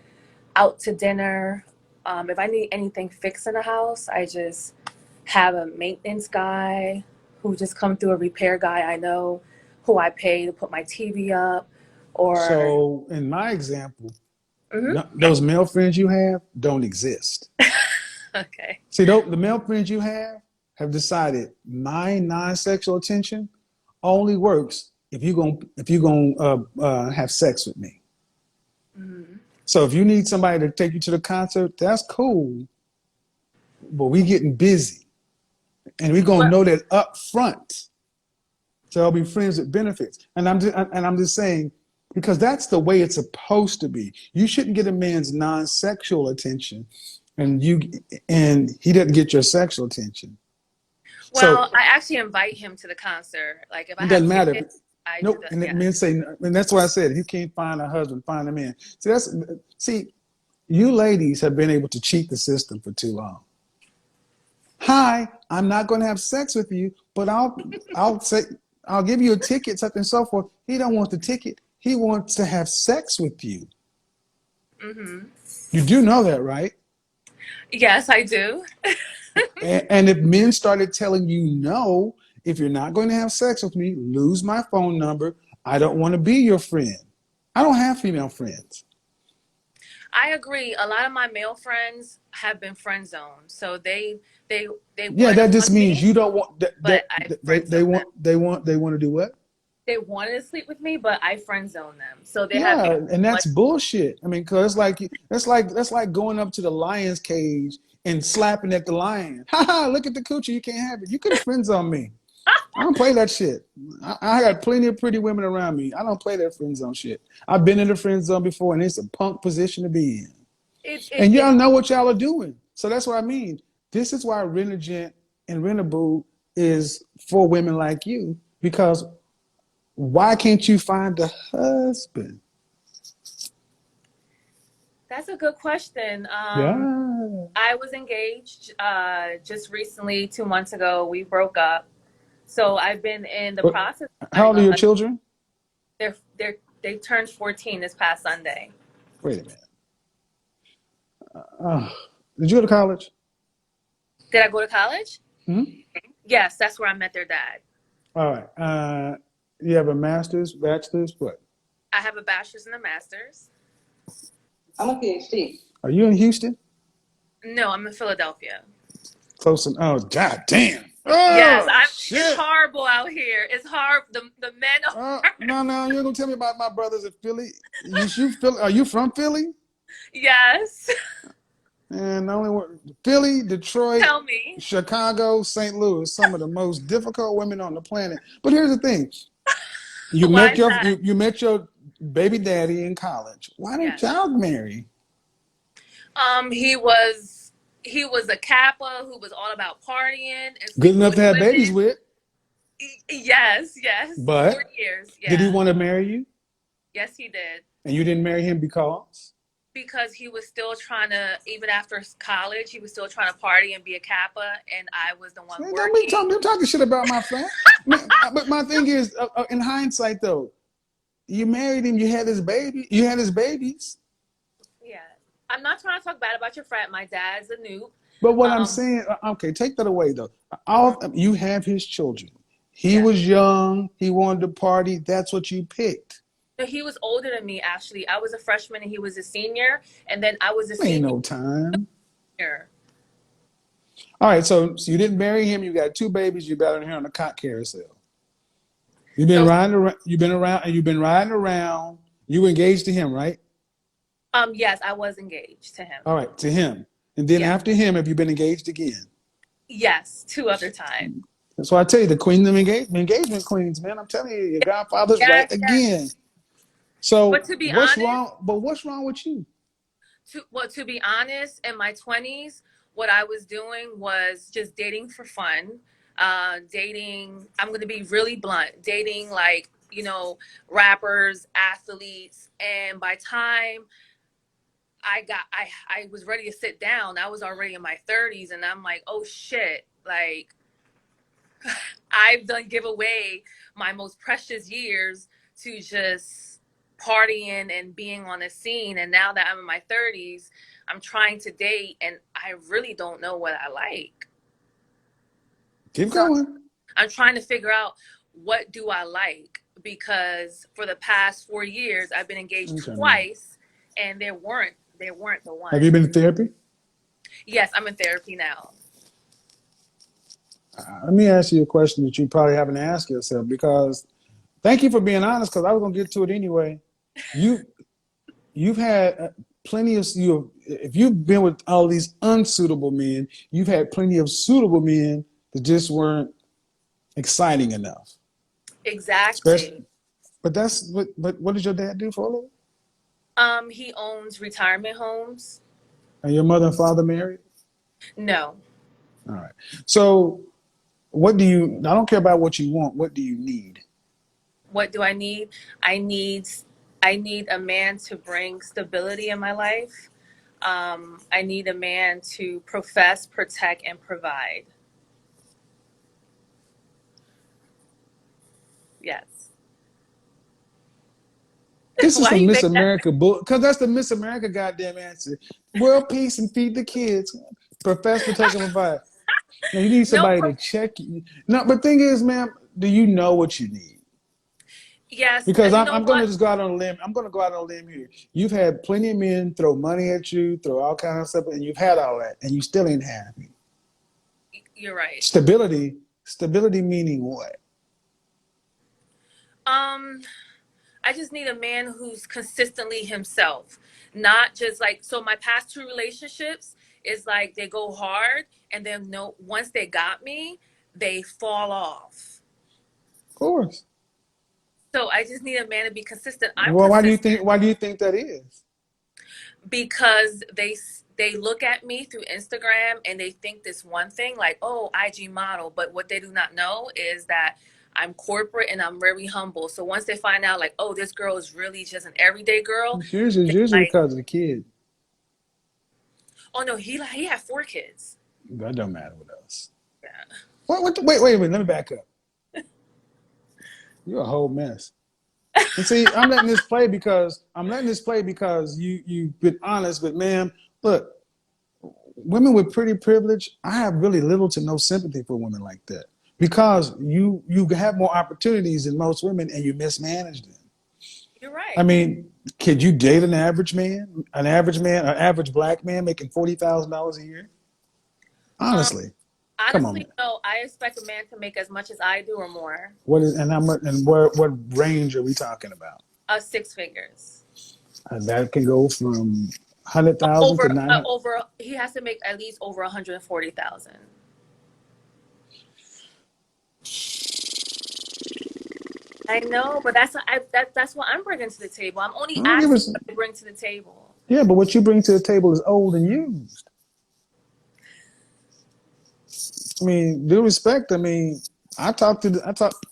out to dinner. If I need anything fixed in the house, I just have a maintenance guy who just come through, a repair guy I know who I pay to put my TV up or So in my example, Mhm. those male friends you have don't exist. Okay. See, the male friends you have decided my non-sexual attention only works if you're gonna have sex with me. Mhm. So if you need somebody to take you to the concert, that's cool. But we getting busy, and we're gonna Well, know that up front. So I'll be friends with benefits, and I'm just saying because that's the way it's supposed to be. You shouldn't get a man's non-sexual attention, and he doesn't get your sexual attention. So I actually invite him to the concert. Like if I it have doesn't matter. tickets, I do Nope. that. And Yeah. men say, and that's why I said, if you can't find a husband, find a man. See, you ladies have been able to cheat the system for too long. Hi, I'm not going to have sex with you, but I'll give you a ticket, such and so forth. He don't want the ticket. He wants to have sex with you. Mhm. You do know that, right? Yes, I do. And if men started telling you no, if you're not going to have sex with me, lose my phone number. I don't want to be your friend. I don't have female friends. I agree. A lot of my male friends have been friend zoned, so they they Yeah, wanted to that just fuck means me, you don't want but I friend they zoned them. want to do what? They wanted to sleep with me, but I friend zoned them, so they have Yeah, become and much. that's bullshit. I mean, cause that's like going up to the lion's cage and slapping at the lion. Ha ha! Look at the coochie. You can't have it. You could have friends on me. I don't play that shit. I got plenty of pretty women around me. I don't play that friend zone shit. I've been in the friend zone before, and it's a punk position to be in. And y'all It know what y'all are doing. So that's what I mean. This is why Rent-A-Gent and Rent-A-Boo is for women like you. Because why can't you find a husband? That's a good question. Yeah. I was engaged just recently, 2 months ago. We broke up, so I've been in the But process of how finding old are a your husband. children? They turned 14 this past Sunday. Wait a minute. Uh, did you go to college? Did I go to college? Hmm? Yes, that's where I met their dad. All right. You have a master's, bachelor's, what? I have a bachelor's and a master's. I'm a PhD. Are you in Houston? No, I'm in Philadelphia. Close and oh god damn. Yes, Oh it's shit. horrible out here. It's hard. The men are. No, you're gonna tell me about my brothers in Philly. Are you from Philly? Yes. And the only one, Philly, Detroit, Tell me. Chicago, St. Louis, some of the most difficult women on the planet. But here's the thing: Why is that? you met your baby daddy in college. Why didn't Yes. y'all marry? He was a kappa who was all about partying and Good sleeping enough with to have babies women. with, Yes, but 4 years. did he Yeah. want to marry you? Yes, he did. And you didn't marry him because? Because he was still trying to, even after college, he was still trying to party and be a kappa, and I was the one Don't be working. talking shit about my friend. But my thing is, in hindsight, though, you married him. You had his baby. You had his babies. Yeah. I'm not trying to talk bad about your friend. My dad's a noob. But what I'm Um, saying, okay, take that away though. mhm. You have his children. He Yeah. was young. He wanted to party. That's what you picked. So he was older than me, actually. I was a freshman and he was a senior, and then I was a Ain't senior. no time. All right, so you didn't marry him. You got 2 babies. You got here on the cot carousel. You've been So riding around. You've been riding around. You were engaged to him, right? yes, I was engaged to him. All right, to him. And then Yeah. after him, have you been engaged again? Yes, 2 other times. That's why I tell you, the queen of engagement queens, man. I'm telling you, your godfather's right Yes, yes. again. So But to be what's honest, wrong? But what's wrong with you? to be honest, in my 20s, what I was doing was just dating for fun. Dating, I'm going to be really blunt, dating like, rappers, athletes. And by time I was ready to sit down, I was already in my 30s, and I'm like, oh shit, like I've done give away my most precious years to just partying and being on a scene. And now that I'm in my 30s, I'm trying to date and I really don't know what I like. Keep So going. I'm trying to figure out, what do I like? Because for the past 4 years, I've been engaged twice and they weren't the one. Have you been in therapy? Yes, I'm in therapy now. Let me ask you a question that you probably haven't asked yourself, because thank you for being honest, because I was going to get to it anyway. You've had plenty of if you've been with all these unsuitable men, you've had plenty of suitable men that just weren't exciting enough. Exactly. Especially, but what does your dad do for a living? He owns retirement homes. Are your mother and father married? No. All right. So what do you? I don't care about what you want. What do you need? What do I need? I need a man to bring stability in my life. I need a man to profess, protect, and provide. Yes. This is Why some you Miss make that? America bull, because that's the Miss America goddamn answer. World peace and feed the kids. Profess, protect, and provide. Now you need No. somebody to check you. No, but thing is, ma'am, do you know what you need? Yes. Because You I'm know going to what? just go out on a limb. I'm going to go out on a limb here. You've had plenty of men throw money at you, throw all kinds of stuff, and you've had all that, and you still ain't happy. You're right. Stability meaning what? I just need a man who's consistently himself, not just like, so my past 2 relationships is like they go hard and then no, once they got me, they fall off. Of course. So I just need a man to be consistent. I'm Well, consistent why do you think that is? because they look at me through Instagram and they think this one thing, like, oh, IG model, but what they do not know is that I'm corporate and I'm very humble. So once they find out, like, oh, this girl is really just an everyday girl, It's usually like, because of the kid. oh no, he had 4 kids. That don't matter with us. Yeah. Wait a minute. Let me back up. You're a whole mess. And see, I'm letting this play because you've been honest. But ma'am, look, women with pretty privilege, I have really little to no sympathy for women like that, because you have more opportunities than most women and you mismanage them. You're right. I mean, could you date an average black man making $40,000 a year? Honestly, come on, Honestly, man. no, I expect a man to make as much as I do or more. What is and how much and what range are we talking about? 6 figures. That can go from 100,000 to 900. He has to make at least over 140,000. I know, but that's what I'm bringing to the table. I'm only asking what to bring to the table. Yeah, but what you bring to the table is old and used. I mean, due respect. I mean,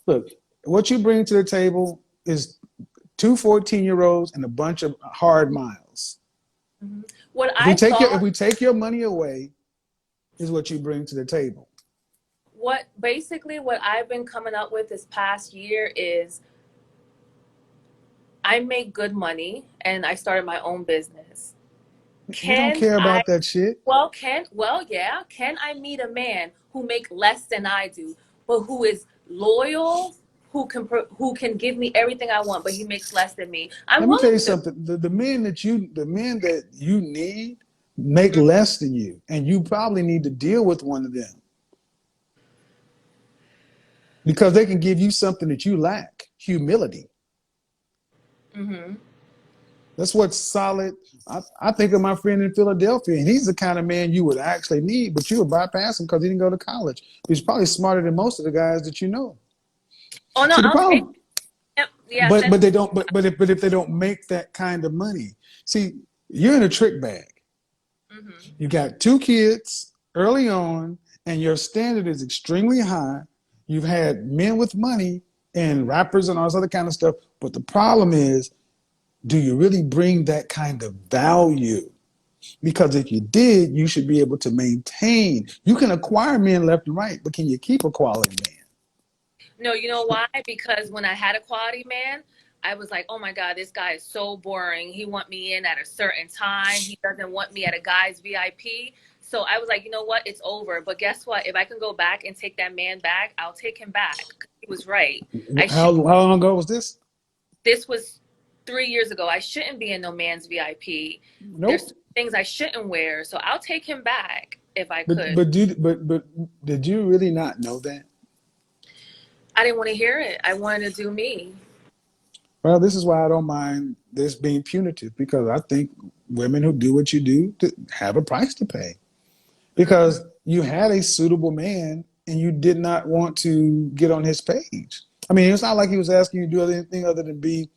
look, what you bring to the table is 2 14-year-olds and a bunch of hard miles. Mm-hmm. If we take your money away, is what you bring to the table. What I've been coming up with this past year is I make good money and I started my own business. You don't care about that shit. Can I meet a man who make less than I do, but who is loyal, who can give me everything I want, but he makes less than me, I'm Let me tell willing you to. something. The men that you need make less than you, and you probably need to deal with one of them because they can give you something that you lack: humility. Mm-hmm. That's what's solid. I think of my friend in Philadelphia, and he's the kind of man you would actually need, but you would bypass him because he didn't go to college. He's probably smarter than most of the guys that you know. Oh no, See the I'll take problem, it. Yeah, but they don't. But if they don't make that kind of money, see, you're in a trick bag. mm-hmm. You got two kids early on, and your standard is extremely high. You've had men with money and rappers and all this other kind of stuff, but the problem is, do you really bring that kind of value? Because if you did, you should be able to maintain. You can acquire men left and right, but can you keep a quality man? No, you know why? Because when I had a quality man, I was like, oh my God, this guy is so boring. He want me in at a certain time. He doesn't want me at a guy's VIP. So I was like, you know what? It's over. But guess what? If I can go back and take that man back, I'll take him back. He was right. I should. How long ago was this? This was 3 years ago. I shouldn't be in no man's VIP. There's Nope. things I shouldn't wear. So I'll take him back if I But could. did you really not know that? I didn't want to hear it. I wanted to do me. Well, this is why I don't mind this being punitive, because I think women who do what you do have a price to pay. Mm-hmm. Because you had a suitable man and you did not want to get on his page. I mean, it's not like he was asking you to do anything other than be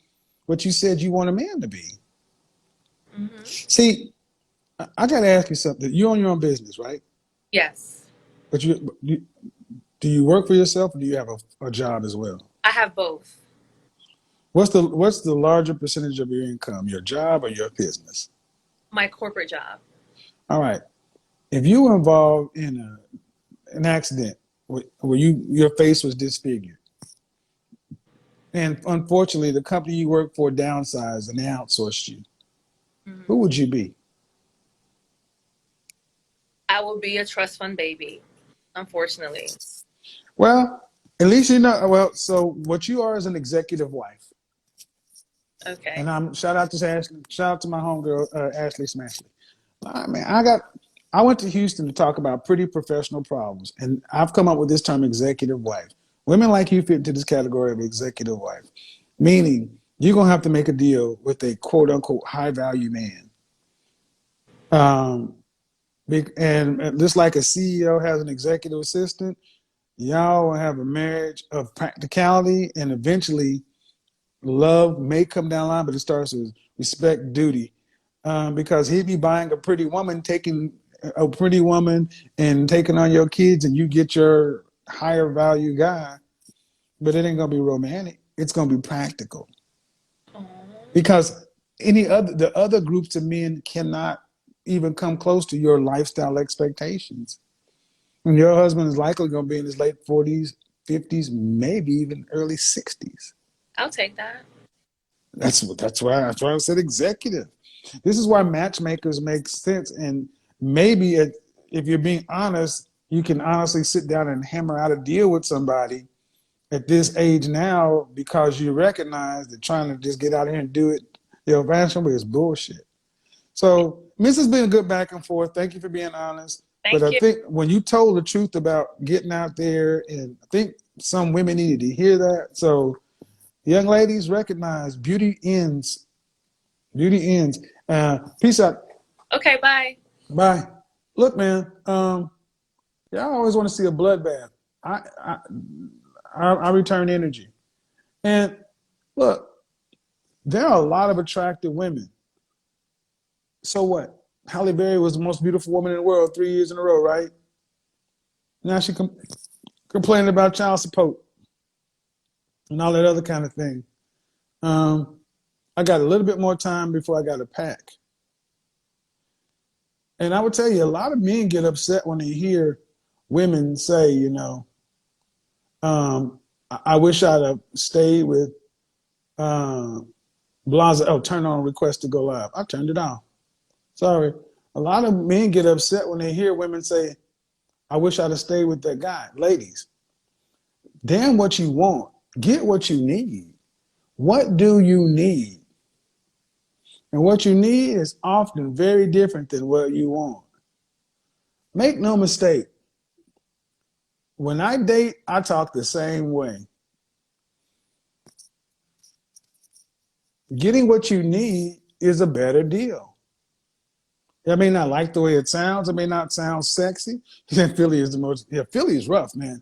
what you said you want a man to be. Mm-hmm. See, I got to ask you something. You own your own business, right? Yes. But do you work for yourself, or do you have a job as well? I have both. What's the larger percentage of your income, your job or your business? My corporate job. All right. If you were involved in an accident where your face was disfigured, and unfortunately the company you work for downsized and they outsourced you, Mm-hmm. who would you be? I will be a trust fund baby, unfortunately. Well, at least you know. Well, so what you are is an executive wife. Okay. And I'm shout out to Ashley, shout out to my homegirl Ashley Smashley. I mean, I went to Houston to talk about pretty professional problems, and I've come up with this term, executive wife. Women like you fit into this category of executive wife, meaning you're gonna have to make a deal with a quote unquote high value man. Um, and just like a CEO has an executive assistant, y'all will have a marriage of practicality, and eventually love may come down the line, but it starts with respect, duty, because he'd be buying a pretty woman, taking a pretty woman and taking on your kids, and you get your higher value guy, but it ain't gonna be romantic. It's gonna be practical, Oh. because the other groups of men cannot even come close to your lifestyle expectations. And your husband is likely gonna be in his late 40s, 50s, maybe even early 60s. I'll take that. That's why I said executive. This is why matchmakers make sense, and maybe if you're being honest, you can honestly sit down and hammer out a deal with somebody at this age now, because you recognize that trying to just get out here and do it the old-fashioned way is bullshit. So this has been a good back and forth. Thank you for being honest. But Thank I you. think when you told the truth about getting out there, and I think some women needed to hear that. So young ladies, recognize beauty ends. Beauty ends. Peace out. Okay, bye. Bye. Look, man. Y'all always want to see a bloodbath. I, I I return energy. And look, there are a lot of attractive women. So what? Halle Berry was the most beautiful woman in the world 3 years in a row, right? Now she complaining about child support and all that other kind of thing. I got a little bit more time before I got to pack. And I would tell you, a lot of men get upset when they hear women say, I wish I'd have stayed with Blaza. Oh, turn on request to go live. I turned it off. Sorry. A lot of men get upset when they hear women say, I wish I'd have stayed with that guy. Ladies, Damn what you want. Get what you need. What do you need? And what you need is often very different than what you want. Make no mistake. When I date, I talk the same way. Getting what you need is a better deal. I may not like the way it sounds. It may not sound sexy. Philly is the most. Yeah, Philly is rough, man.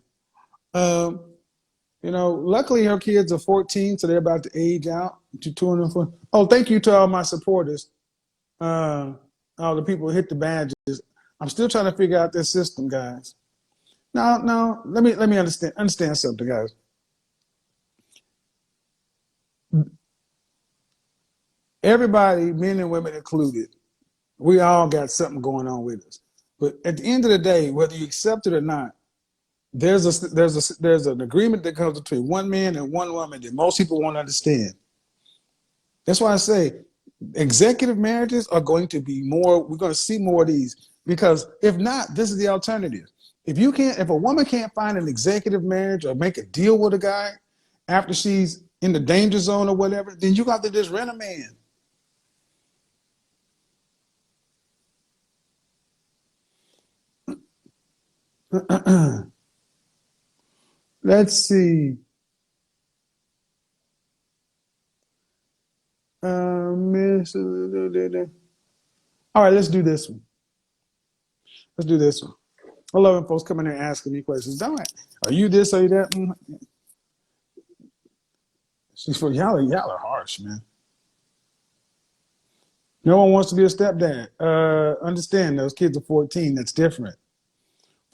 Luckily her kids are 14, so they're about to age out to 204. Oh, thank you to all my supporters. All the people who hit the badges. I'm still trying to figure out this system, guys. No. Let me understand something, guys. Everybody, men and women included, we all got something going on with us. But at the end of the day, whether you accept it or not, there's an agreement that comes between one man and one woman that most people won't understand. That's why I say executive marriages are going to be more. We're going to see more of these, because if not, this is the alternative. If a woman can't find an executive marriage or make a deal with a guy after she's in the danger zone or whatever, then you got to just rent a man. Let's see. All right, let's do this one. I love when folks come in there asking me questions. Don't are you this? Are you that? She's for y'all are harsh, man. No one wants to be a stepdad. Understand those kids are 14. That's different.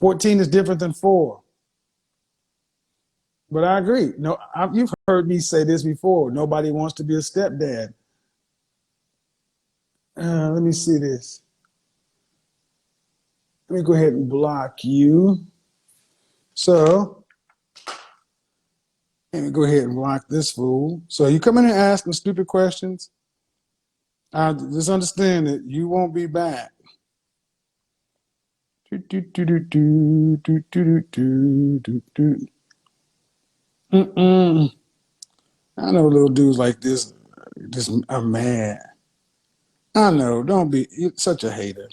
14 is different than 4. But I agree. No, you've heard me say this before. Nobody wants to be a stepdad. Let me see this. Let me go ahead and block you. So, let me go ahead and block this fool. So you come in and ask them stupid questions. Just understand that you won't be back. I know little dudes like this just are mad. I know, don't be, you're such a hater.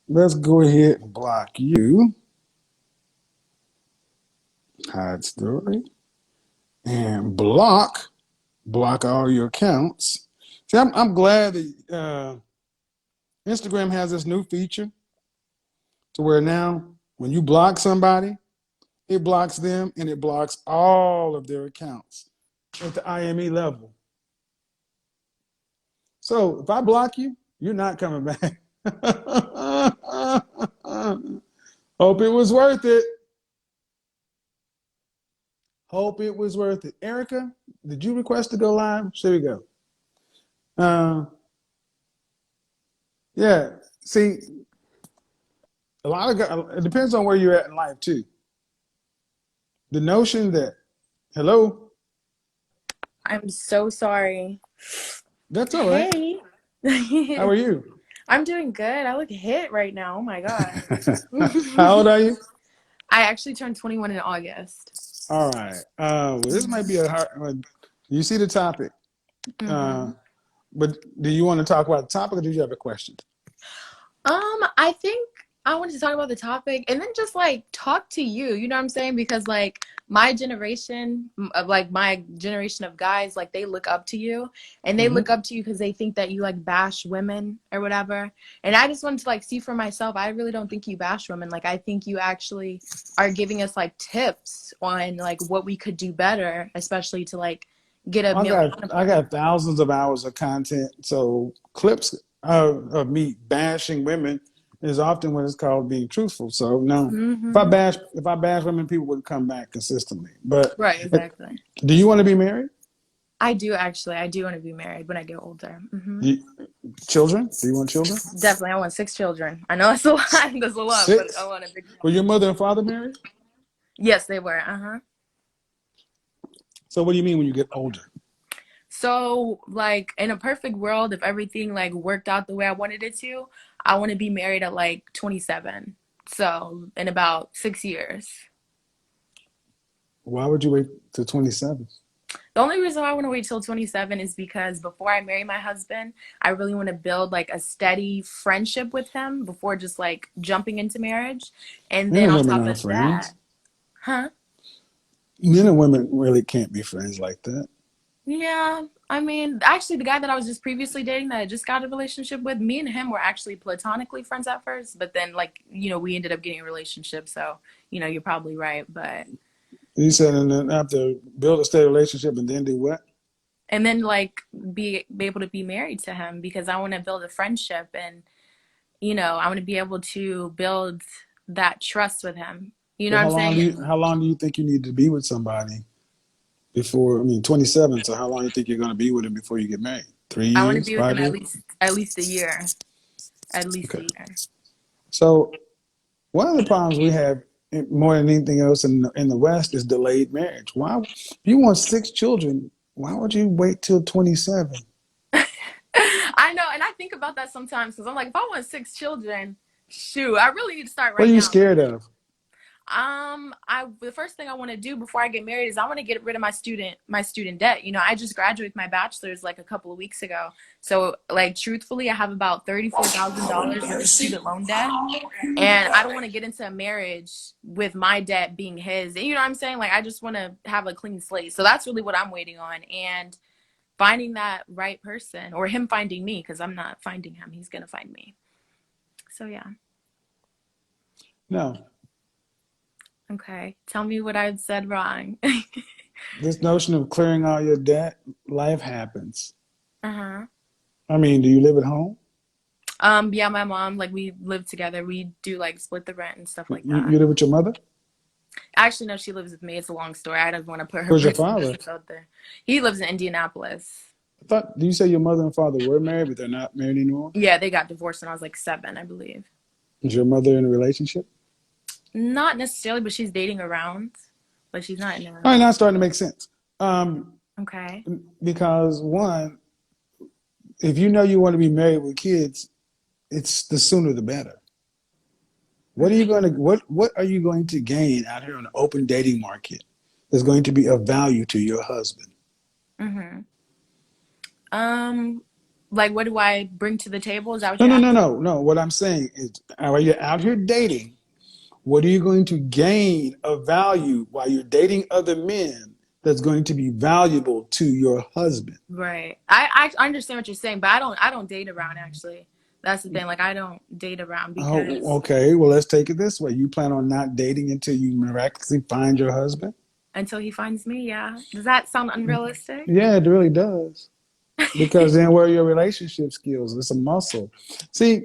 Let's go ahead and block you. Hide story. And block all your accounts. See, I'm glad that Instagram has this new feature to where now when you block somebody, it blocks them and it blocks all of their accounts at the IME level. So if I block you, you're not coming back. Hope it was worth it. Hope it was worth it. Erica, did you request to go live? Here we go. Yeah. See, a lot of guys, it depends on where you're at in life too. The notion that, hello. I'm so sorry. That's all right. Hey. How are you? I'm doing good. I look hit right now. Oh my God. How old are you? I actually turned 21 in August. All right. Well, this might be a hard. You see the topic. But do you want to talk about the topic, or do you have a question? I think I wanted to talk about the topic and then just like talk to you. You know what I'm saying? Because like my generation of guys, like they look up to you, and they look up to you because they think that you like bash women or whatever. And I just wanted to like see for myself. I really don't think you bash women. Like I think you actually are giving us like tips on like what we could do better, especially to like get a meal. I got thousands of hours of content. So clips of me bashing women is often what it's called being truthful. So no, if I bash women, people would come back consistently. But right, exactly. Do you want to be married? I do actually. I do want to be married when I get older. Children? Do you want children? Definitely. I want 6 children. I know that's a lot. That's a lot, 6? but I want a big family. Were your mother and father married? Yes, they were. So what do you mean when you get older? So, like, in a perfect world, if everything like worked out the way I wanted it to, I want to be married at like 27. So, in about 6 years. Why would you wait till 27? The only reason why I want to wait till 27 is because before I marry my husband, I really want to build like a steady friendship with him before just like jumping into marriage. And Men then and on women top aren't of that, friends. huh? Men and women really can't be friends like that. Yeah, I mean, actually, the guy that I was just previously dating that I just got a relationship with, me and him were actually platonically friends at first, but then, like, we ended up getting a relationship. So, you're probably right. But, You said, and then after build a steady relationship and then do what? and then, like, be able to be married to him because I want to build a friendship and, I want to be able to build that trust with him. You know But what I'm saying? how long do you think you need to be with somebody before? I mean, 27. So how long do you think you're going to be with him before you get married? Three I want to years, be with him 5 at years? least a year. At least Okay. a year. So one of the problems we have more than anything else in the West is delayed marriage. Why, if you want 6 children, why would you wait till 27? I know, and I think about that sometimes because I'm like, if I want 6 children, shoot, I really need to start What are right you now. scared of? The first thing I want to do before I get married is I want to get rid of my student debt. I just graduated with my bachelor's like a couple of weeks ago. So, like, truthfully, I have about $34,000 worth of student loan debt, and I don't want to get into a marriage with my debt being his. You know what I'm saying? Like, I just want to have a clean slate. So that's really what I'm waiting on, and finding that right person, or him finding me, because I'm not finding him. He's gonna find me. So yeah. No. Okay. Tell me what I've said wrong. This notion of clearing all your debt, life happens. Uh-huh. I mean, do you live at home? Yeah, my mom, like, we live together. We do like split the rent and stuff like that. You live with your mother? Actually, no, she lives with me. It's a long story. I don't want to put her Where's your personal father? business out there. He lives in Indianapolis. Do you say your mother and father were married, but they're not married anymore? Yeah, they got divorced when I was like 7, I believe. Is your mother in a relationship? Not necessarily, but she's dating around. But she's not in All a. right, now it's starting to make sense. Okay. Because one, if you know you want to be married with kids, it's the sooner the better. What are you going to what are you going to gain out here on the open dating market that's going to be of value to your husband? Mm-hmm. Like, what do I bring to the table? Is that what No, you're no, no, asking? no, no. What I'm saying is, while you're out here dating, what are you going to gain of value while you're dating other men that's going to be valuable to your husband? Right. I understand what you're saying, but I don't date around actually. That's the thing. Like, I don't date around Oh, because okay. Well, let's take it this way. You plan on not dating until you miraculously find your husband? until he finds me, yeah. Does that sound unrealistic? Yeah, it really does. Because then where are your relationship skills? It's a muscle. See,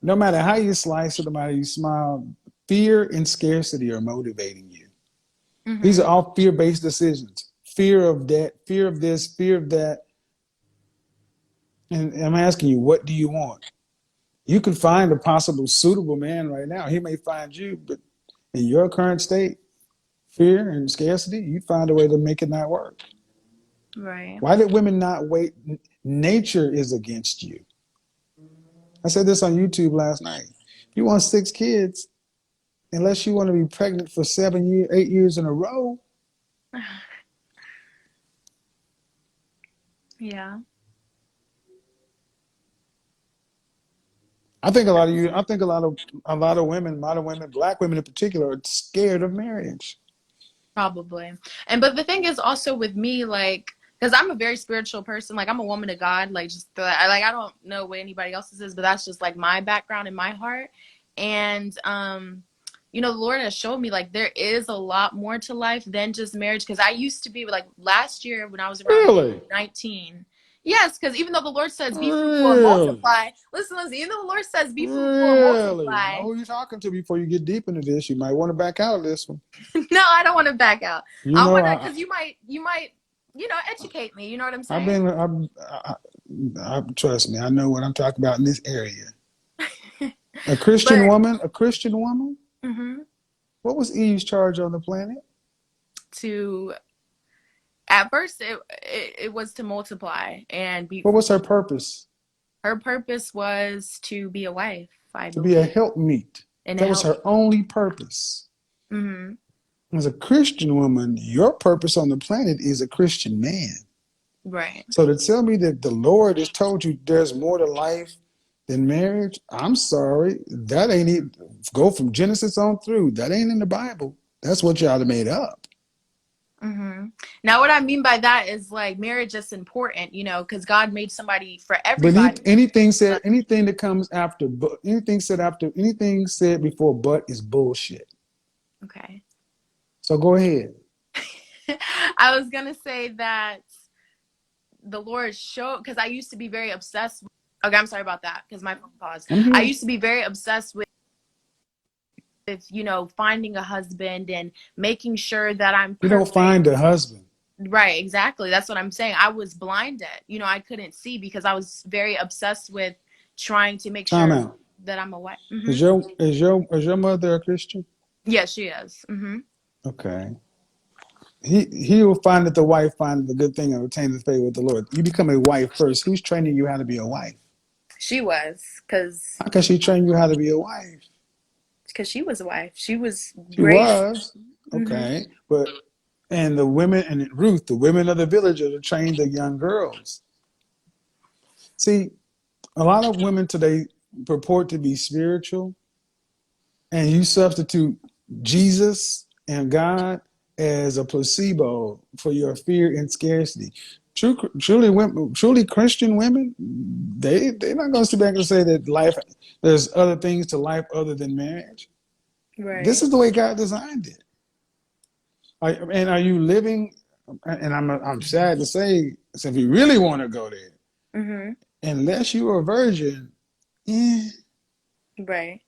no matter how you slice it, no matter how you smile, fear and scarcity are motivating you. These are Mm-hmm. all fear-based decisions. Fear of debt, fear of this, fear of that. And I'm asking you, what do you want? You can find a possible suitable man right now. He may find you, but in your current state, fear and scarcity, you find a way to make it not work. Right. Why did women not wait? Nature is against you. I said this on YouTube last night. You want 6 kids, unless you want to be pregnant for 7 years, 8 years in a row. Yeah. I think a lot of you. I think a lot of women, modern women, black women in particular, are scared of marriage. Probably. But the thing is also with me, like, because I'm a very spiritual person, like, I'm a woman of God, like, I don't know what anybody else's is, but that's just like my background in my heart. And the Lord has showed me like there is a lot more to life than just marriage. Because I used to be like last year when I was around Really, 19. Yes, because even though the Lord says be fruitful and really, multiply, listen, even though the Lord says be fruitful and really. Know multiply, who you're talking to before you get deep into this. You might want to back out of this one. no, I don't want to back out. You I know, want to, because you might, educate me. You know what I'm I've saying? been. Trust me. I know what I'm talking about in this area. A Christian But woman. A Christian woman. hmm What was Eve's charge on the planet? to At first, it was to multiply and be. What was her purpose? Her purpose was to be a wife, I To be a believe, helpmeet. and to That was help. her only purpose. Mm-hmm. As a Christian woman, your purpose on the planet is a Christian man. Right. So to tell me that the Lord has told you there's more to life than marriage, I'm sorry. That ain't it. Go from Genesis on through. That ain't in the Bible. That's what y'all have made up. Mm-hmm. Now, what I mean by that is like marriage is important, because God made somebody for But everybody. anything said, anything that comes after, anything said before but is bullshit. Okay. So go ahead. I was gonna say that the Lord showed, because I used to be very obsessed with, okay, I'm sorry about that because my phone paused. I'm I here. used to be very obsessed with finding a husband and making sure that I'm You don't perfect. find a husband. Right, exactly. That's what I'm saying. I was blinded. I couldn't see because I was very obsessed with trying to make Time sure out. that I'm a wife. Mm-hmm. Is your mother a Christian? Yes, she is. Mm-hmm. Okay. He will find that the wife findeth the good thing and obtain the favor with the Lord. You become a wife first. Who's training you how to be a wife? She was, How can she train you how to be a wife? because she was a wife. She was She raised. was. Mm-hmm. Okay. And the women, and Ruth, the women of the village are to train the young girls. See, a lot of women today purport to be spiritual, and you substitute Jesus and God as a placebo for your fear and scarcity. Truly Christian women, they're not going to sit back and say that there's other things to life other than marriage. This Right. is the way God designed it. And are you living? And I'm sad to say, so if you really want to go there, Mm-hmm. unless you're a virgin, Right.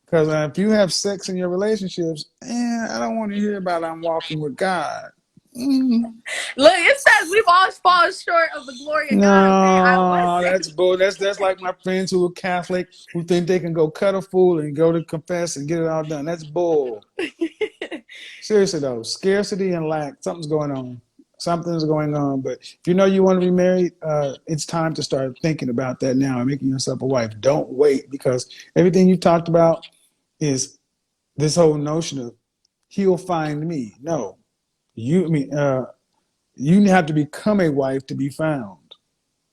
because if you have sex in your relationships, I don't want to hear about I'm walking with God. Look, it says we've all fallen short of the glory of God. Okay, I No, was that's bull. That's like my friends who are Catholic who think they can go cut a fool and go to confess and get it all done. That's bull. saying. Seriously though, scarcity and lack, something's going on. Something's going on. But if you know you want to be married, it's time to start thinking about that now and making yourself a wife. Don't wait, because everything you talked about is this whole notion of he'll find me. No, you have to become a wife to be found.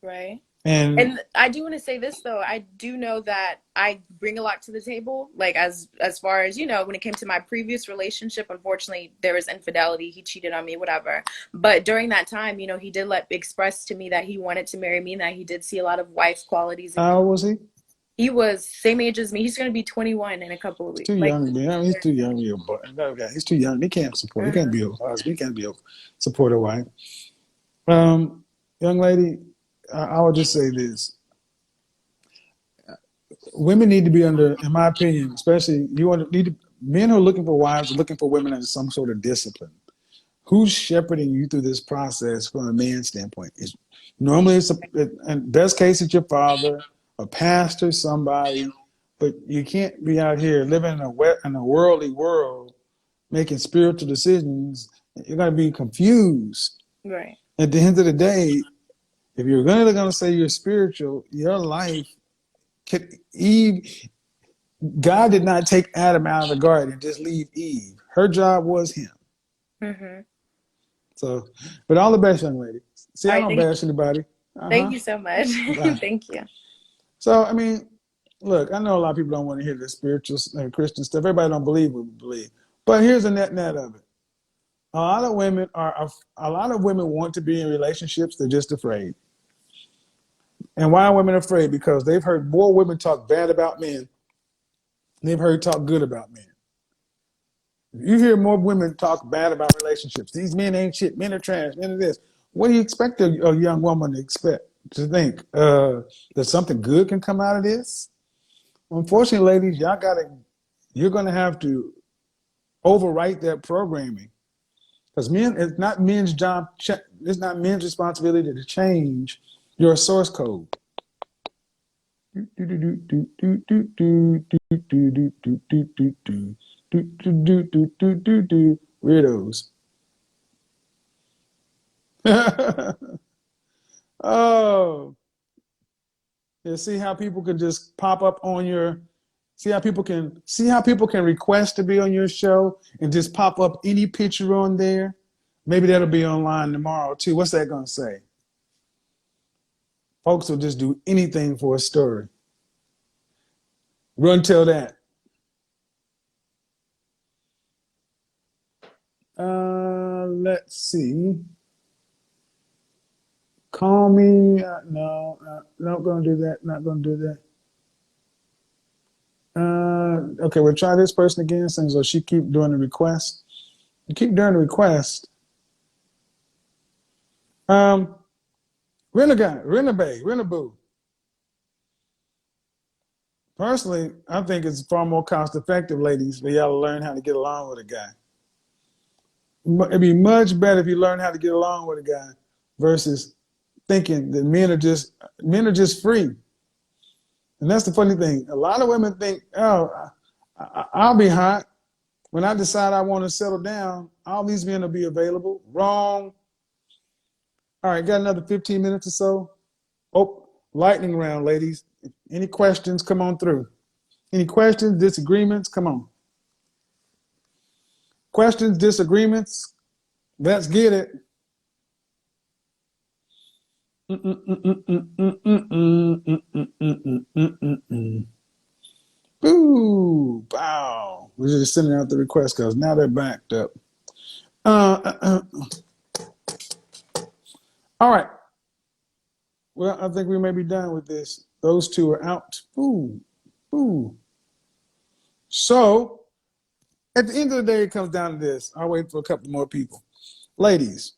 Right. And And I do want to say this though. I do know that I bring a lot to the table. Like as far as, when it came to my previous relationship, unfortunately there was infidelity. He cheated on me, whatever. But during that time, he did express to me that he wanted to marry me and that he did see a lot of wife qualities in me. how old was he? He was same age as me. He's going to be 21 in a couple of He's weeks. too Like, young to be. I mean, he's too young to be a boy. No, he's too young. He can't support. He can't uh-huh. be a husband. He can't be a supportive wife. Young lady, I would just say this: women need to be under, in my opinion, especially men who are looking for wives are looking for women under some sort of discipline. Who's shepherding you through this process from a man's standpoint? Normally, in best case, it's your father, a pastor, somebody, but you can't be out here living in a worldly world, making spiritual decisions. You're going to be confused. Right. At the end of the day, if you're going to say you're spiritual, your life, Eve, God did not take Adam out of the garden and just leave Eve. Her job was him. Mm-hmm. So, but all the best, young lady. See, All I right. don't bash anybody. Thank you so much. Bye. Thank you. So, I mean, look, I know a lot of people don't want to hear the spiritual and Christian stuff. Everybody don't believe what we believe. But here's the net of it. A lot of women want to be in relationships. They're just afraid. And why are women afraid? Because they've heard more women talk bad about men than they've heard talk good about men. You hear more women talk bad about relationships. These men ain't shit. Men are trash. Men are this. What do you expect a young woman to think? That something good can come out of this? Unfortunately, ladies, you're gonna have to overwrite that programming, because it's not men's job. It's not men's responsibility to change your source code. Weirdos. Oh, yeah. See how people can just pop up on your. See how people can request to be on your show and just pop up any picture on there. Maybe that'll be online tomorrow too. What's that gonna say? Folks will just do anything for a story. Run tell that. Let's see. Call me. No, not gonna do that. Not gonna do that. Okay, we'll try this person again. So she keep doing the request. You keep doing the request. Renegade, Renaboo. Personally, I think it's far more cost effective, ladies, for y'all to learn how to get along with a guy. It'd be much better if you learn how to get along with a guy versus thinking that men are just free. And that's the funny thing. A lot of women think, oh, I'll be hot. When I decide I want to settle down, all these men will be available. Wrong. All right, got another 15 minutes or so. Oh, lightning round, ladies. Any questions, come on through. Any questions, disagreements, come on. Questions, disagreements, let's get it. Boo, bow. We're just sending out the request because now they're backed up. All right. Well, I think we may be done with this. Those two are out. Ooh, ooh. So, at the end of the day, it comes down to this. I'll wait for a couple more people. Ladies,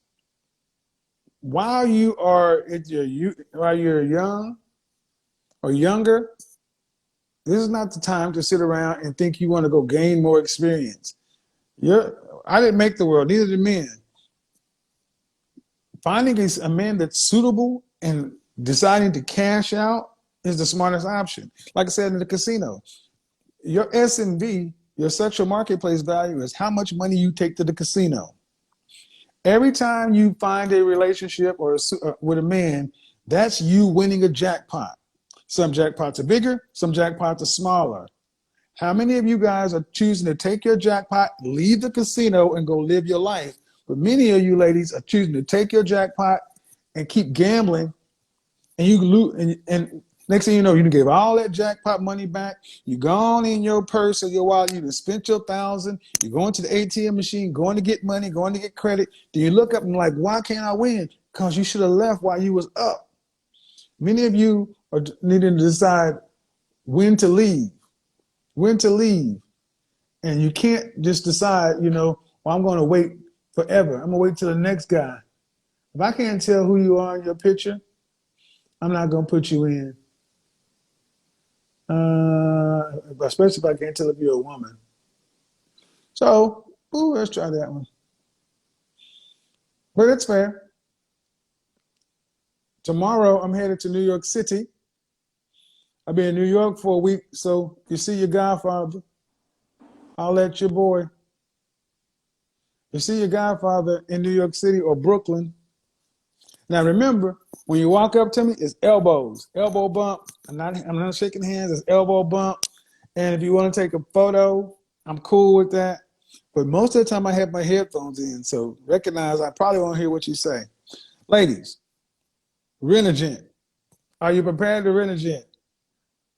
while you're young or younger, this is not the time to sit around and think you want to go gain more experience. I didn't make the world, neither did men. Finding a man that's suitable and deciding to cash out is the smartest option. Like I said in the casino, your S&V, your sexual marketplace value, is how much money you take to the casino. Every time you find a relationship with a man, that's you winning a jackpot. Some jackpots are bigger, some jackpots are smaller. How many of you guys are choosing to take your jackpot, leave the casino, and go live your life? But many of you ladies are choosing to take your jackpot and keep gambling, and you lose. And next thing you know, you gave all that jackpot money back. You gone in your purse or your wallet. You done spent your $1,000. You're going to the ATM machine, going to get money, going to get credit. Then you look up and like, why can't I win? Because you should have left while you was up. Many of you are needing to decide when to leave. When to leave. And you can't just decide, well, I'm going to wait forever. I'm going to wait till the next guy. If I can't tell who you are in your picture, I'm not going to put you in. Especially if I can't tell if you're a woman. So, let's try that one. But it's fair. Tomorrow, I'm headed to New York City. I'll be in New York for a week, so you see your godfather, I'll let your boy. You see your godfather in New York City or Brooklyn. Now remember, when you walk up to me, it's elbows, elbow bump. I'm not shaking hands, it's elbow bump. And if you want to take a photo, I'm cool with that. But most of the time I have my headphones in, so recognize I probably won't hear what you say. Ladies, rent a jet. Are you prepared to rent a jet?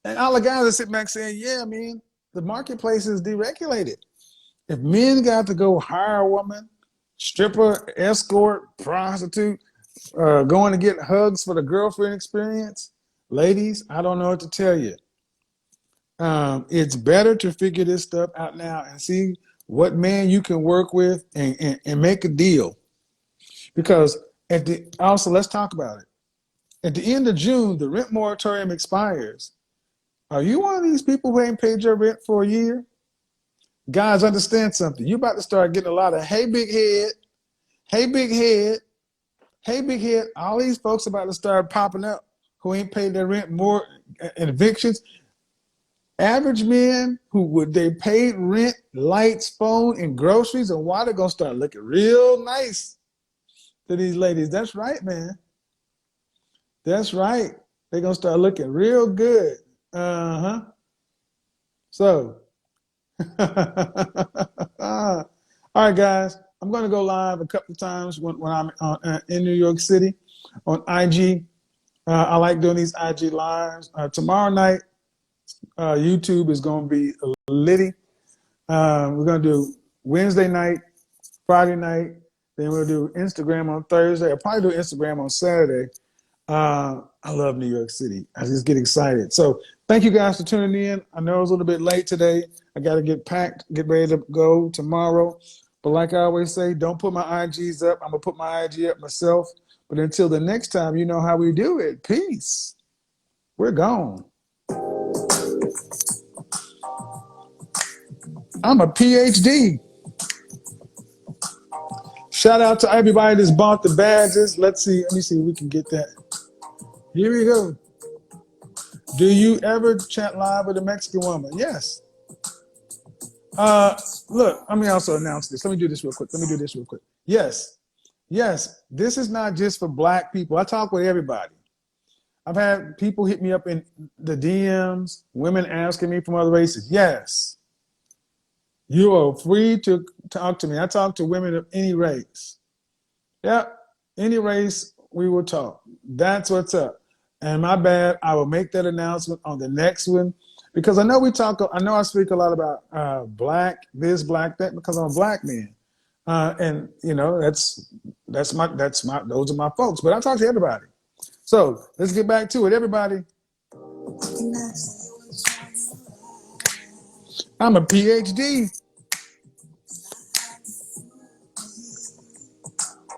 And all the guys are sitting back saying, yeah, man, the marketplace is deregulated. If men got to go hire a woman, stripper, escort, prostitute, going to get hugs for the girlfriend experience, ladies, I don't know what to tell you. It's better to figure this stuff out now and see what man you can work with and make a deal. Because also, let's talk about it. At the end of June, the rent moratorium expires. Are you one of these people who ain't paid your rent for a year? Guys, understand something. You're about to start getting a lot of, hey, big head, hey, big head, hey, big head. All these folks about to start popping up who ain't paid their rent more and evictions. Average men they paid rent, lights, phone, and groceries and water going to start looking real nice to these ladies. That's right, man. That's right. They're gonna start looking real good. Uh-huh. So all right, guys. I'm gonna go live a couple of times when I'm in New York City on IG. I like doing these IG lives. Tomorrow night, YouTube is gonna be litty. We're gonna do Wednesday night, Friday night. Then we'll do Instagram on Thursday. I'll probably do Instagram on Saturday. I love New York City. I just get excited. So thank you guys for tuning in. I know it was a little bit late today. I got to get packed, get ready to go tomorrow. But like I always say, don't put my IGs up. I'm going to put my IG up myself. But until the next time, you know how we do it. Peace. We're gone. I'm a PhD. Shout out to everybody that's bought the badges. Let's see. Let me see if we can get that. Here we go. Do you ever chat live with a Mexican woman? Yes. Look, let me also announce this. Let me do this real quick. Yes. Yes. This is not just for black people. I talk with everybody. I've had people hit me up in the DMs, women asking me from other races. Yes. You are free to talk to me. I talk to women of any race. Yeah. Any race, we will talk. That's what's up. And my bad, I will make that announcement on the next one because I know I speak a lot about black this, black that because I'm a black man, and you know those are my folks. But I talk to everybody. So let's get back to it, everybody. I'm a PhD.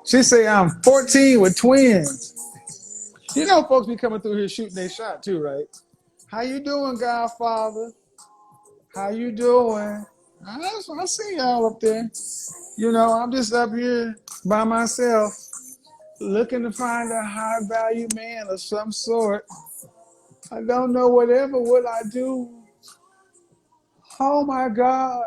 She say I'm 14 with twins. You know, folks be coming through here shooting their shot too, right? How you doing, Godfather? How you doing? I see y'all up there. You know, I'm just up here by myself looking to find a high value man of some sort. I don't know whatever will I do. Oh my God.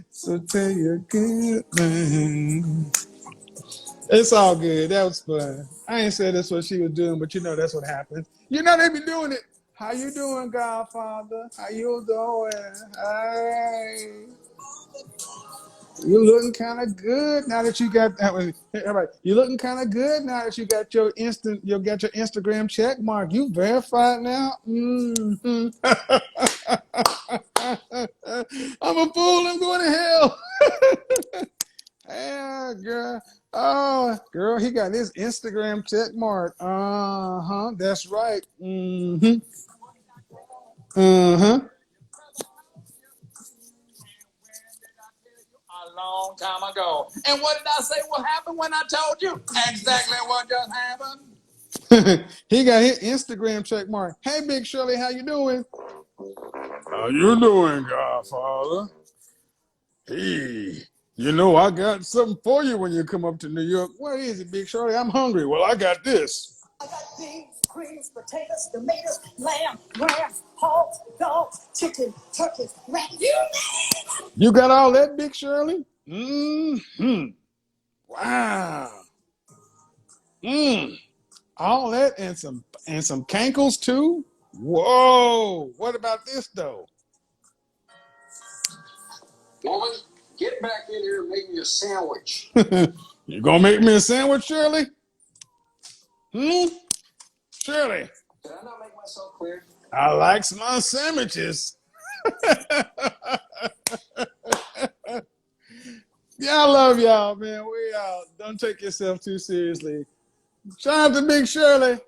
So tell you good man. It's all good. That was fun. I ain't said that's what she was doing, but you know that's what happened. You know they be doing it. How you doing, Godfather? How you doing? Hey. You looking kind of good now that you got that one. All right. You looking kind of good now that you got your Instagram check mark. You verified now? Mm-hmm. I'm a fool. I'm going to hell. Yeah, girl. Oh, girl, he got his Instagram check mark. Uh-huh. That's right. Mm-hmm. Uh-huh. A long time ago. And what did I say what happened when I told you? Exactly what just happened. He got his Instagram check mark. Hey, Big Shirley, how you doing? How you doing, Godfather? Hey, you know I got something for you when you come up to New York. What is it, Big Shirley? I'm hungry. Well, I got this. I got beans, greens, potatoes, tomatoes, lamb, rams, hogs, dogs, chicken, turkeys, rat. You got all that, Big Shirley? Mm-hmm. Wow. All that and some cankles too? Whoa. What about this though? Woman, get back in here and make me a sandwich. You gonna make me a sandwich, Shirley? Shirley. Did I not make myself clear? I like my sandwiches. Yeah, I love y'all, man. We out. Don't take yourself too seriously. Shout out to Big Shirley.